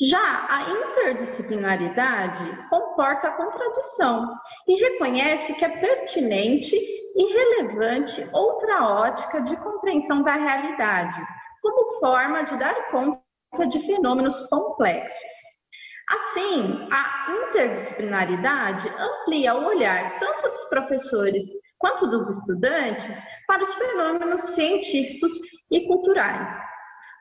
Já a interdisciplinaridade comporta a contradição e reconhece que é pertinente e relevante outra ótica de compreensão da realidade, como forma de dar conta de fenômenos complexos. Assim, a interdisciplinaridade amplia o olhar tanto dos professores quanto dos estudantes para os fenômenos científicos e culturais.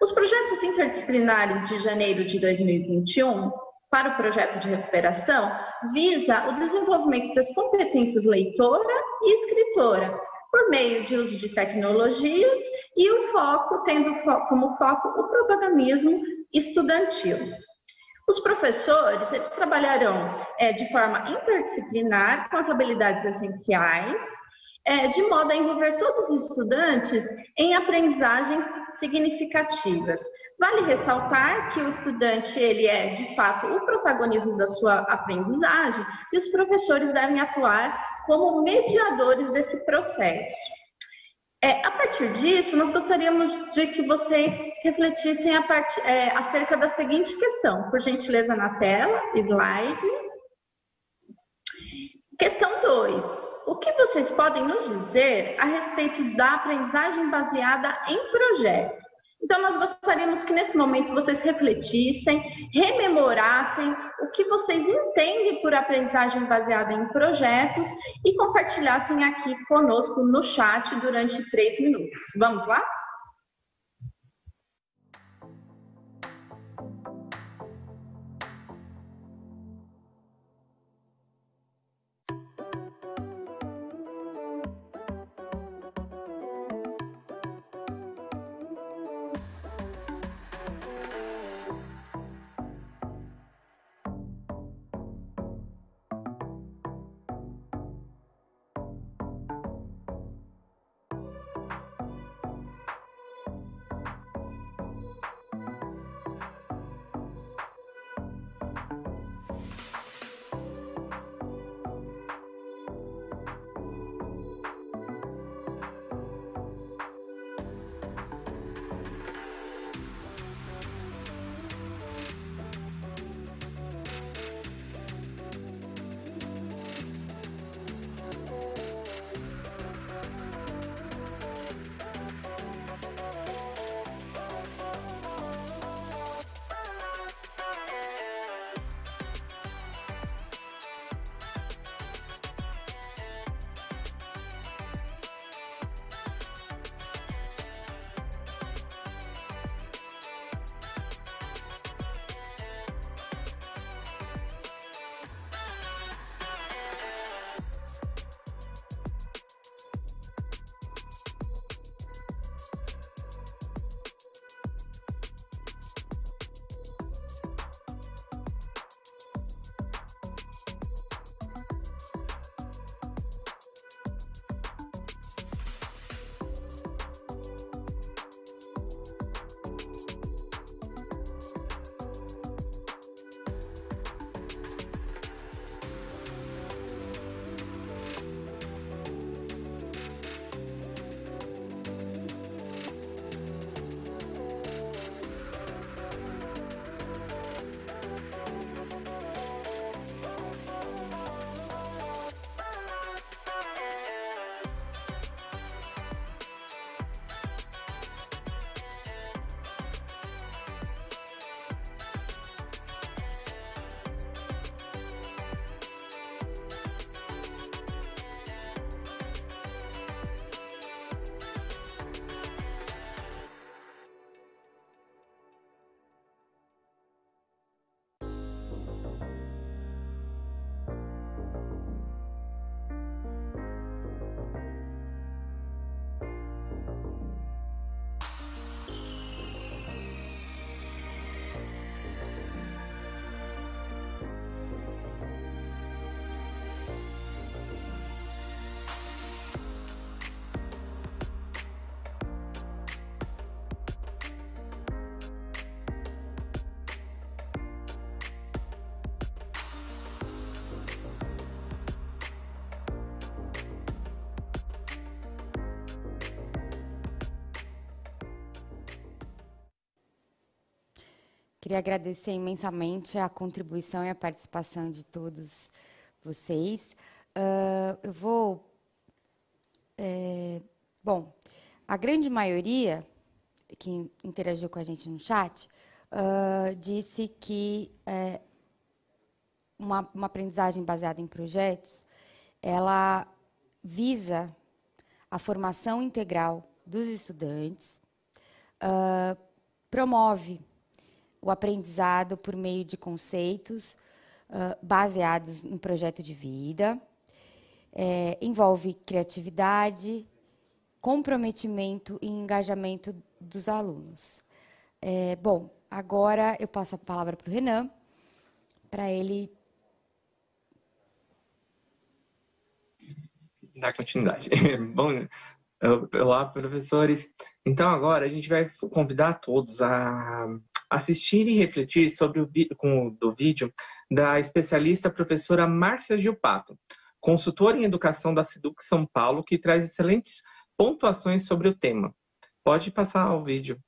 Os projetos interdisciplinares de janeiro de 2021, para o projeto de recuperação, visa o desenvolvimento das competências leitora e escritora, por meio de uso de tecnologias e o foco tendo como foco o protagonismo estudantil. Os professores eles trabalharão de forma interdisciplinar com as habilidades essenciais, de modo a envolver todos os estudantes em aprendizagens significativas. Vale ressaltar que o estudante ele é, de fato, o protagonismo da sua aprendizagem e os professores devem atuar como mediadores desse processo. A partir disso, nós gostaríamos de que vocês refletissem acerca da seguinte questão. Por gentileza, na tela, slide. Questão 2. O que vocês podem nos dizer a respeito da aprendizagem baseada em projetos? Então, nós gostaríamos que nesse momento vocês refletissem, rememorassem o que vocês entendem por aprendizagem baseada em projetos e compartilhassem aqui conosco no chat durante 3 minutos. Vamos lá? Queria agradecer imensamente a contribuição e a participação de todos vocês. Bom, a grande maioria que interagiu com a gente no chat disse que uma aprendizagem baseada em projetos, ela visa a formação integral dos estudantes, promove o aprendizado por meio de conceitos baseados em projeto de vida, envolve criatividade, comprometimento e engajamento dos alunos. Bom, agora eu passo a palavra para o Renan, para ele dar continuidade. Bom, olá, professores. Então, agora a gente vai convidar todos a assistir e refletir sobre do vídeo da especialista professora Márcia Gilpato, consultora em educação da Seduc São Paulo, que traz excelentes pontuações sobre o tema. Pode passar o vídeo.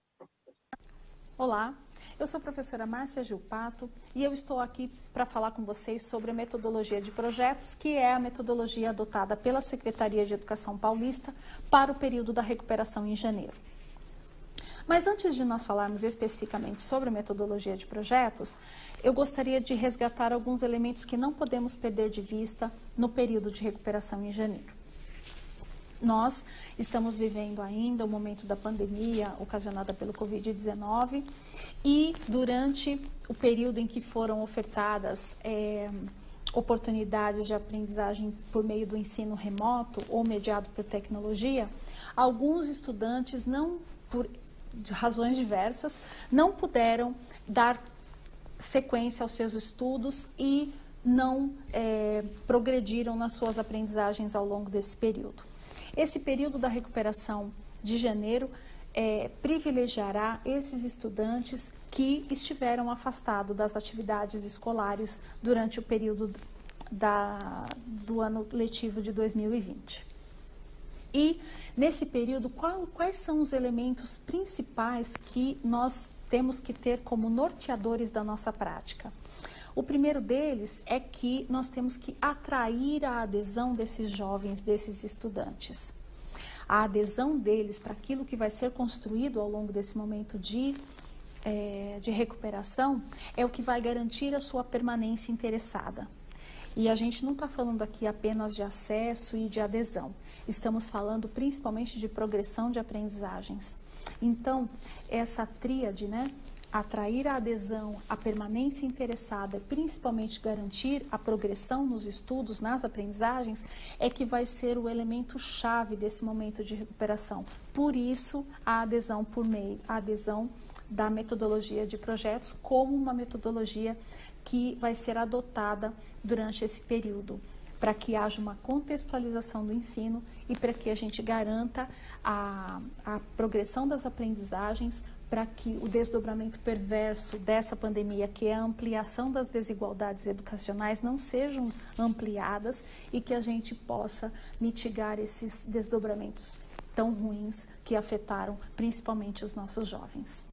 Olá, eu sou a professora Márcia Gilpato e eu estou aqui para falar com vocês sobre a metodologia de projetos, que é a metodologia adotada pela Secretaria de Educação Paulista para o período da recuperação em janeiro. Mas antes de nós falarmos especificamente sobre a metodologia de projetos, eu gostaria de resgatar alguns elementos que não podemos perder de vista no período de recuperação em janeiro. Nós estamos vivendo ainda o momento da pandemia ocasionada pelo Covid-19 e durante o período em que foram ofertadas oportunidades de aprendizagem por meio do ensino remoto ou mediado por tecnologia, alguns estudantes, por razões diversas, não puderam dar sequência aos seus estudos e não progrediram nas suas aprendizagens ao longo desse período. Esse período da recuperação de janeiro privilegiará esses estudantes que estiveram afastados das atividades escolares durante o período do ano letivo de 2020. E, nesse período, quais são os elementos principais que nós temos que ter como norteadores da nossa prática? O primeiro deles é que nós temos que atrair a adesão desses jovens, desses estudantes. A adesão deles para aquilo que vai ser construído ao longo desse momento de recuperação é o que vai garantir a sua permanência interessada. E a gente não está falando aqui apenas de acesso e de adesão. Estamos falando principalmente de progressão de aprendizagens. Então, essa tríade, atrair a adesão, a permanência interessada, principalmente garantir a progressão nos estudos, nas aprendizagens, é que vai ser o elemento chave desse momento de recuperação. Por isso, a adesão a adesão da metodologia de projetos como uma metodologia que vai ser adotada durante esse período, para que haja uma contextualização do ensino e para que a gente garanta a progressão das aprendizagens, para que o desdobramento perverso dessa pandemia, que é a ampliação das desigualdades educacionais, não sejam ampliadas e que a gente possa mitigar esses desdobramentos tão ruins que afetaram principalmente os nossos jovens.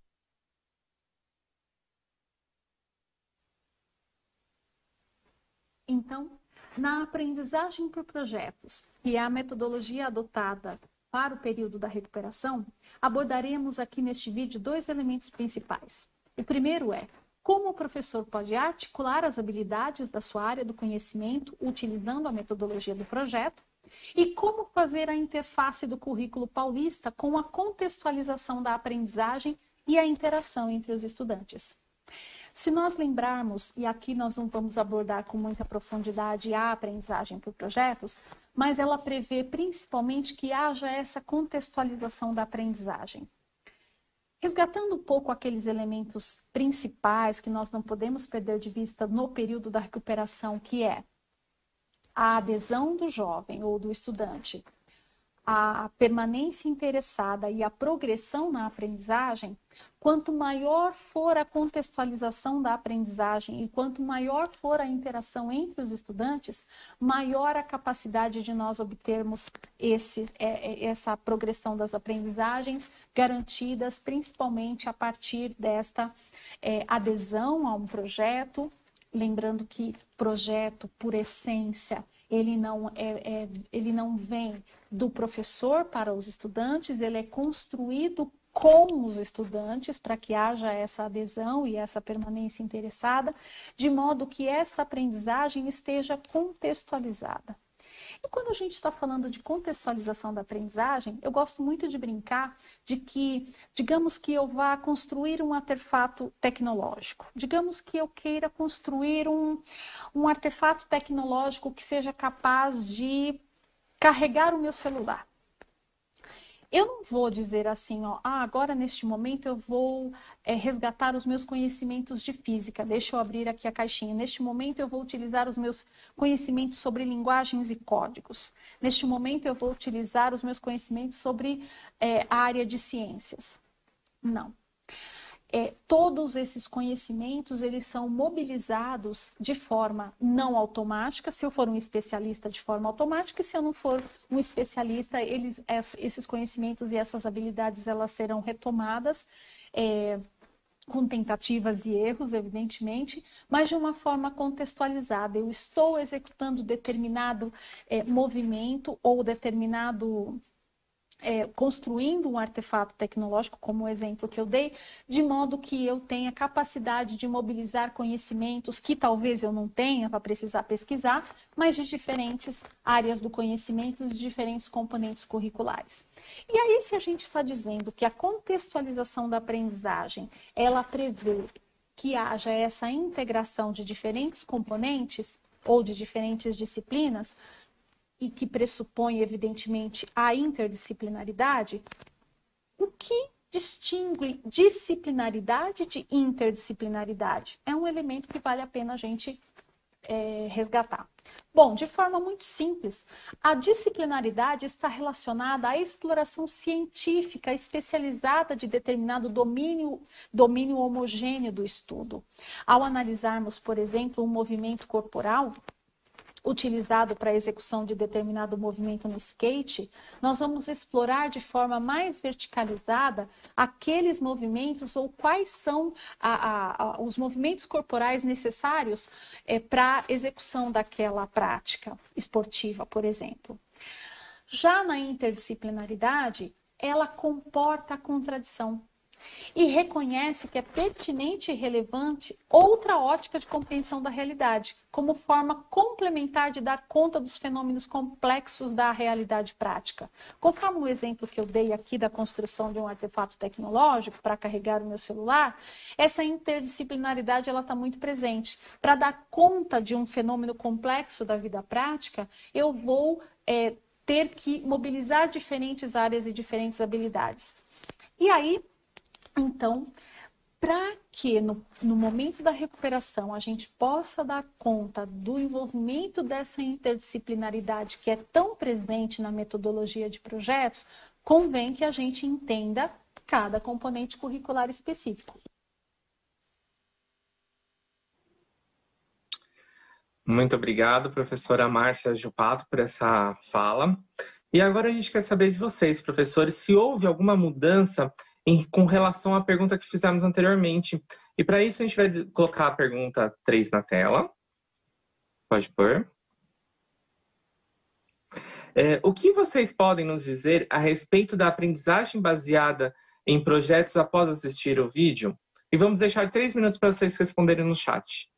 Então, na aprendizagem por projetos, que é a metodologia adotada para o período da recuperação, abordaremos aqui neste vídeo dois elementos principais. O primeiro é como o professor pode articular as habilidades da sua área do conhecimento utilizando a metodologia do projeto e como fazer a interface do currículo paulista com a contextualização da aprendizagem e a interação entre os estudantes. Se nós lembrarmos, e aqui nós não vamos abordar com muita profundidade a aprendizagem por projetos, mas ela prevê principalmente que haja essa contextualização da aprendizagem. Resgatando um pouco aqueles elementos principais que nós não podemos perder de vista no período da recuperação, que é a adesão do jovem ou do estudante a permanência interessada e a progressão na aprendizagem, quanto maior for a contextualização da aprendizagem e quanto maior for a interação entre os estudantes, maior a capacidade de nós obtermos essa progressão das aprendizagens garantidas, principalmente a partir desta adesão a um projeto. Lembrando que projeto, por essência, ele não vem do professor para os estudantes, ele é construído com os estudantes para que haja essa adesão e essa permanência interessada, de modo que esta aprendizagem esteja contextualizada. E quando a gente está falando de contextualização da aprendizagem, eu gosto muito de brincar de que, digamos que eu vá construir um artefato tecnológico. Digamos que eu queira construir um artefato tecnológico que seja capaz de carregar o meu celular. Eu não vou dizer assim, ó, agora neste momento eu vou resgatar os meus conhecimentos de física. Deixa eu abrir aqui a caixinha. Neste momento eu vou utilizar os meus conhecimentos sobre linguagens e códigos. Neste momento eu vou utilizar os meus conhecimentos sobre a área de ciências. Não. Todos esses conhecimentos, eles são mobilizados de forma não automática, se eu for um especialista de forma automática, e se eu não for um especialista, esses conhecimentos e essas habilidades, elas serão retomadas com tentativas e erros, evidentemente, mas de uma forma contextualizada. Eu estou executando determinado movimento ou determinado... construindo um artefato tecnológico, como o exemplo que eu dei, de modo que eu tenha capacidade de mobilizar conhecimentos que talvez eu não tenha para precisar pesquisar, mas de diferentes áreas do conhecimento, de diferentes componentes curriculares. E aí, se a gente está dizendo que a contextualização da aprendizagem, ela prevê que haja essa integração de diferentes componentes ou de diferentes disciplinas, e que pressupõe, evidentemente, a interdisciplinaridade, o que distingue disciplinaridade de interdisciplinaridade? É um elemento que vale a pena a gente resgatar. Bom, de forma muito simples, a disciplinaridade está relacionada à exploração científica especializada de determinado domínio homogêneo do estudo. Ao analisarmos, por exemplo, um movimento corporal, utilizado para a execução de determinado movimento no skate, nós vamos explorar de forma mais verticalizada aqueles movimentos ou quais são os movimentos corporais necessários para a execução daquela prática esportiva, por exemplo. Já na interdisciplinaridade, ela comporta a contradição e reconhece que é pertinente e relevante outra ótica de compreensão da realidade, como forma complementar de dar conta dos fenômenos complexos da realidade prática. Conforme o exemplo que eu dei aqui da construção de um artefato tecnológico para carregar o meu celular, essa interdisciplinaridade está muito presente. Para dar conta de um fenômeno complexo da vida prática, eu vou ter que mobilizar diferentes áreas e diferentes habilidades. E aí, então, para que no momento da recuperação a gente possa dar conta do envolvimento dessa interdisciplinaridade que é tão presente na metodologia de projetos, convém que a gente entenda cada componente curricular específico. Muito obrigado, professora Márcia Jupato, por essa fala. E agora a gente quer saber de vocês, professores, se houve alguma mudança com relação à pergunta que fizemos anteriormente. E para isso a gente vai colocar a pergunta 3 na tela. Pode pôr. O que vocês podem nos dizer a respeito da aprendizagem baseada em projetos após assistir o vídeo? E vamos deixar 3 minutos para vocês responderem no chat.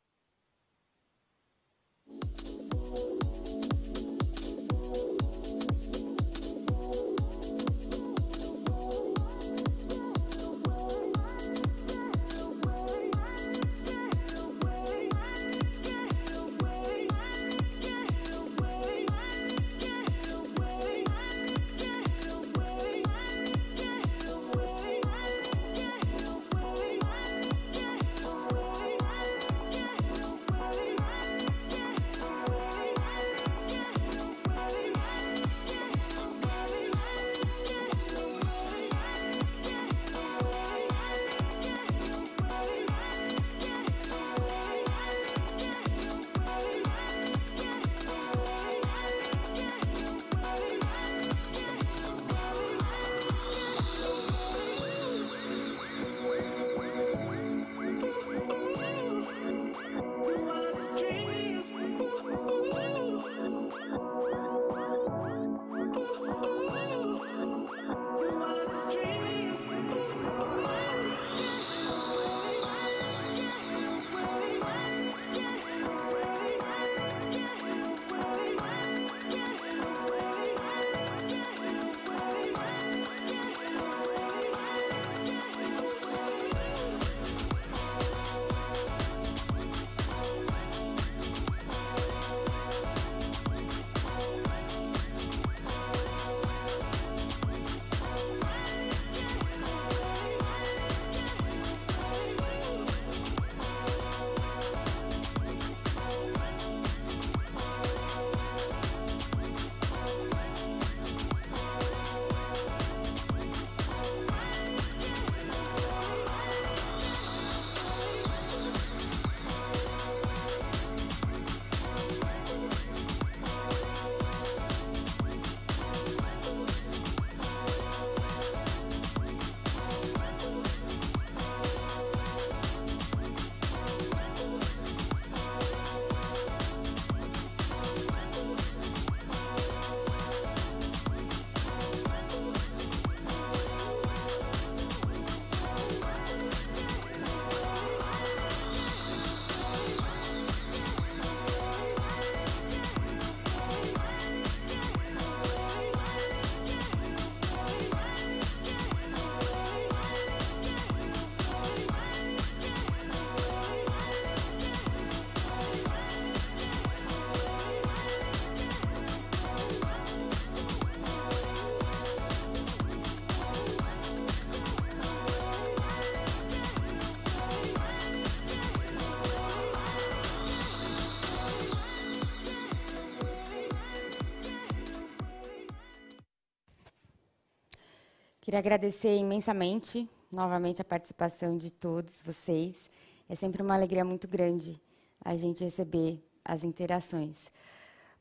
queria agradecer imensamente, novamente, a participação de todos vocês. É sempre uma alegria muito grande a gente receber as interações.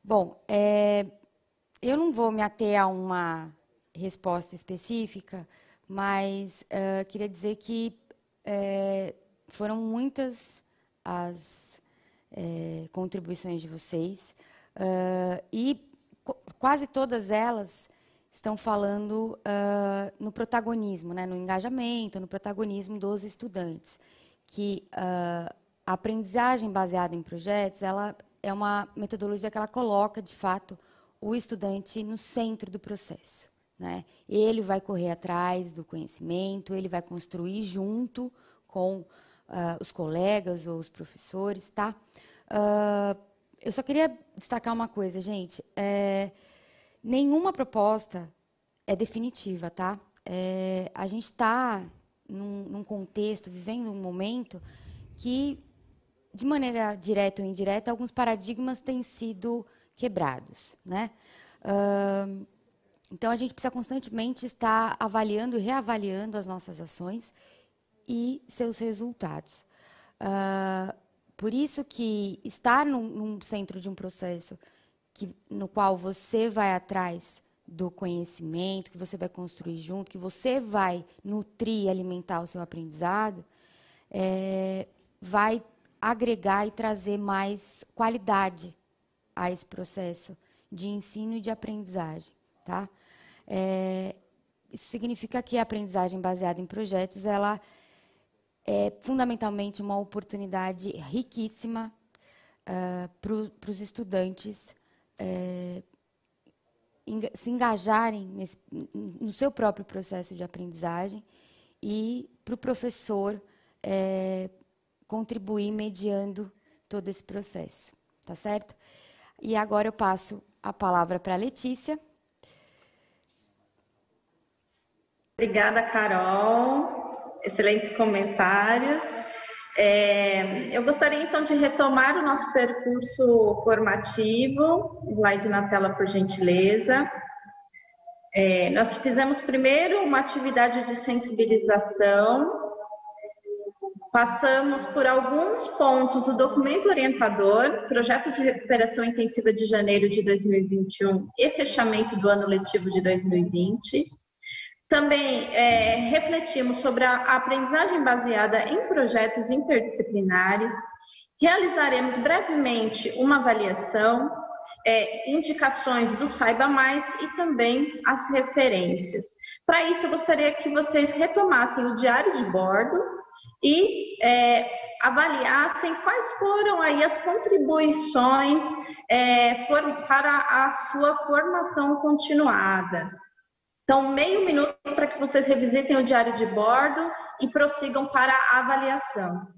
Bom, eu não vou me ater a uma resposta específica, mas queria dizer que foram muitas as contribuições de vocês, e quase todas elas estão falando no protagonismo, né, no engajamento, no protagonismo dos estudantes, que a aprendizagem baseada em projetos, ela é uma metodologia que ela coloca, de fato, o estudante no centro do processo, né? Ele vai correr atrás do conhecimento, ele vai construir junto com os colegas ou os professores, tá? Eu só queria destacar uma coisa, gente. Nenhuma proposta é definitiva, tá? A gente está num contexto, vivendo um momento que, de maneira direta ou indireta, alguns paradigmas têm sido quebrados, né? Então, a gente precisa constantemente estar avaliando e reavaliando as nossas ações e seus resultados. Por isso que estar num centro de um processo no qual você vai atrás do conhecimento, que você vai construir junto, que você vai nutrir e alimentar o seu aprendizado, vai agregar e trazer mais qualidade a esse processo de ensino e de aprendizagem, tá? Isso significa que a aprendizagem baseada em projetos, ela é fundamentalmente uma oportunidade riquíssima para os estudantes se engajarem no seu próprio processo de aprendizagem e para o professor contribuir mediando todo esse processo, tá certo? E agora eu passo a palavra para a Letícia. Obrigada, Carol. Excelentes comentários. Eu gostaria, então, de retomar o nosso percurso formativo. Slide na tela, por gentileza. Nós fizemos primeiro uma atividade de sensibilização. Passamos por alguns pontos do documento orientador, projeto de recuperação intensiva de janeiro de 2021 e fechamento do ano letivo de 2020. Também refletimos sobre a aprendizagem baseada em projetos interdisciplinares. Realizaremos brevemente uma avaliação, indicações do Saiba Mais e também as referências. Para isso, eu gostaria que vocês retomassem o diário de bordo e avaliassem quais foram aí as contribuições para a sua formação continuada. Então, meio minuto para que vocês revisitem o diário de bordo e prossigam para a avaliação.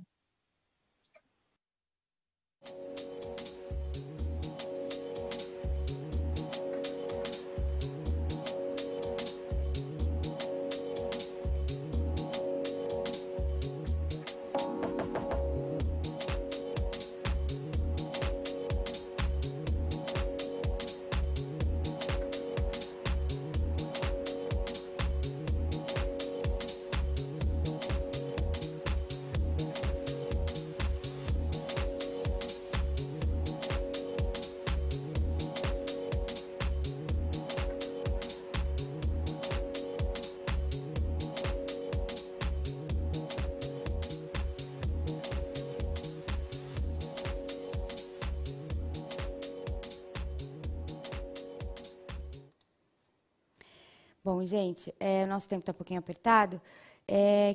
Bom, gente, o nosso tempo está um pouquinho apertado.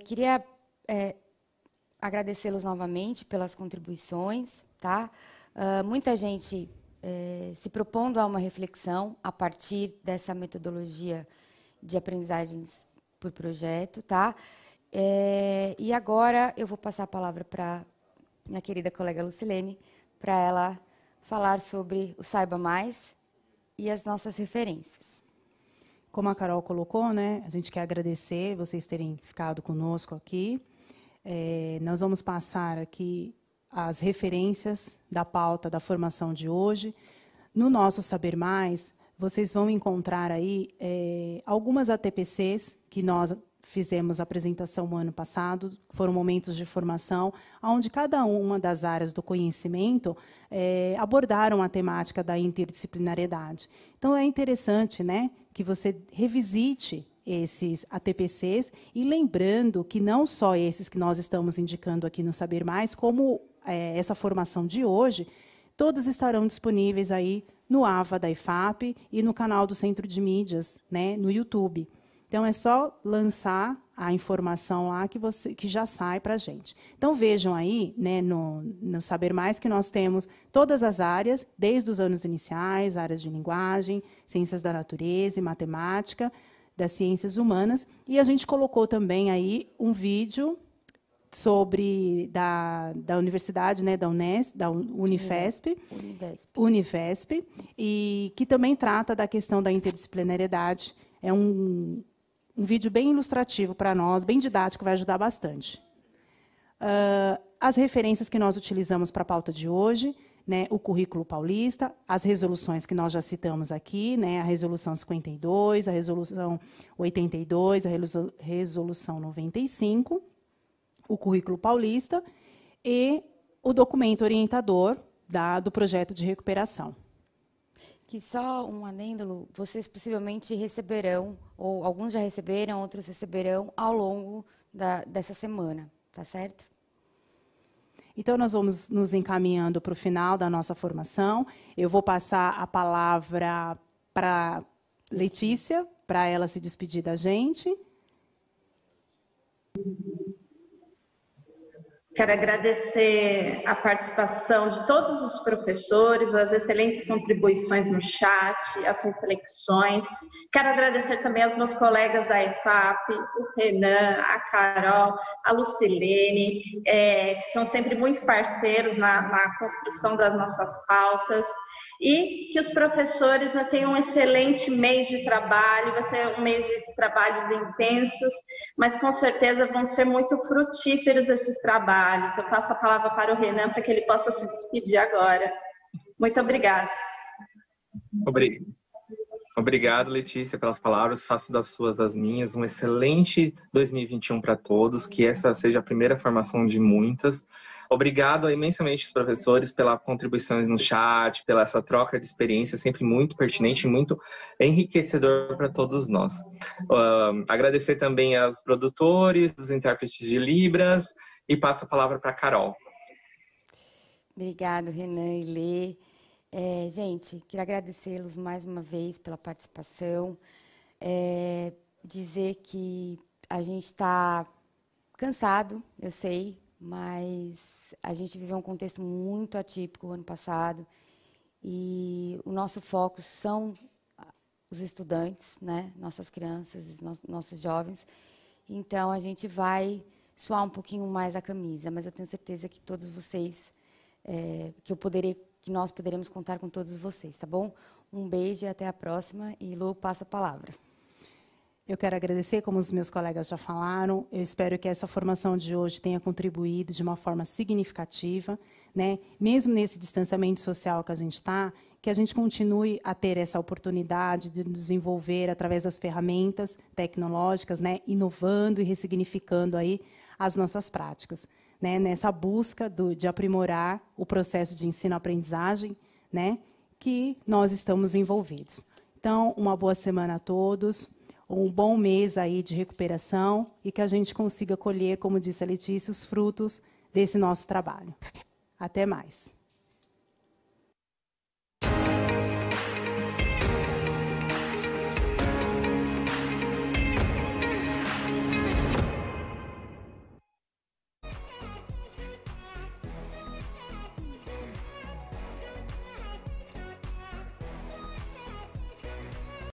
Queria agradecê-los novamente pelas contribuições, tá? Muita gente se propondo a uma reflexão a partir dessa metodologia de aprendizagens por projeto, tá? E agora eu vou passar a palavra para minha querida colega Lucilene, para ela falar sobre o Saiba Mais e as nossas referências. Como a Carol colocou, né, a gente quer agradecer vocês terem ficado conosco aqui. Nós vamos passar aqui as referências da pauta da formação de hoje. No nosso Saber Mais, vocês vão encontrar aí algumas ATPCs que nós fizemos a apresentação no ano passado, foram momentos de formação, onde cada uma das áreas do conhecimento abordaram a temática da interdisciplinariedade. Então, é interessante, né, que você revisite esses ATPCs, e lembrando que não só esses que nós estamos indicando aqui no Saber Mais, como essa formação de hoje, todos estarão disponíveis aí no AVA da IFAP e no canal do Centro de Mídias, né, no YouTube. Então, é só lançar a informação lá que já sai para a gente. Então, vejam aí, né, no Saber Mais, que nós temos todas as áreas, desde os anos iniciais, áreas de linguagem, ciências da natureza e matemática, das ciências humanas, e a gente colocou também aí um vídeo sobre da universidade, né, da Unifesp, e que também trata da questão da interdisciplinariedade. É um vídeo bem ilustrativo para nós, bem didático, vai ajudar bastante. As referências que nós utilizamos para a pauta de hoje, né, o currículo paulista, as resoluções que nós já citamos aqui, né, a resolução 52, a resolução 82, a resolução 95, o currículo paulista e o documento orientador do projeto de recuperação. Que só um adendo, Lu, vocês possivelmente receberão, ou alguns já receberam, outros receberão ao longo dessa semana, tá certo? Então, nós vamos nos encaminhando para o final da nossa formação. Eu vou passar a palavra para Letícia, para ela se despedir da gente. Quero agradecer a participação de todos os professores, as excelentes contribuições no chat, as reflexões. Quero agradecer também aos meus colegas da IFAP, o Renan, a Carol, a Lucilene, que são sempre muito parceiros na construção das nossas pautas. E que os professores tenham um excelente mês de trabalho, vai ser um mês de trabalhos intensos, mas com certeza vão ser muito frutíferos esses trabalhos. Eu passo a palavra para o Renan para que ele possa se despedir agora. Muito obrigada. Obrigado, Letícia, pelas palavras. Faço das suas as minhas. Um excelente 2021 para todos, que essa seja a primeira formação de muitas. Obrigado imensamente aos professores pelas contribuições no chat, pela essa troca de experiência, sempre muito pertinente e muito enriquecedor para todos nós. Agradecer também aos produtores, os intérpretes de Libras, e passo a palavra para a Carol. Obrigado, Renan e Lê. Gente, queria agradecê-los mais uma vez pela participação, dizer que a gente está cansado, eu sei, mas a gente viveu um contexto muito atípico o ano passado e o nosso foco são os estudantes, né? Nossas crianças, nossos jovens. Então, a gente vai suar um pouquinho mais a camisa, mas eu tenho certeza que todos vocês, que nós poderemos contar com todos vocês, tá bom? Um beijo e até a próxima. E Lu, passa a palavra. Eu quero agradecer, como os meus colegas já falaram, eu espero que essa formação de hoje tenha contribuído de uma forma significativa, né? Mesmo nesse distanciamento social que a gente está, que a gente continue a ter essa oportunidade de desenvolver através das ferramentas tecnológicas, né? Inovando e ressignificando aí as nossas práticas, né? Nessa busca de aprimorar o processo de ensino-aprendizagem, né? Que nós estamos envolvidos. Então, uma boa semana a todos. Um bom mês aí de recuperação e que a gente consiga colher, como disse a Letícia, os frutos desse nosso trabalho. Até mais.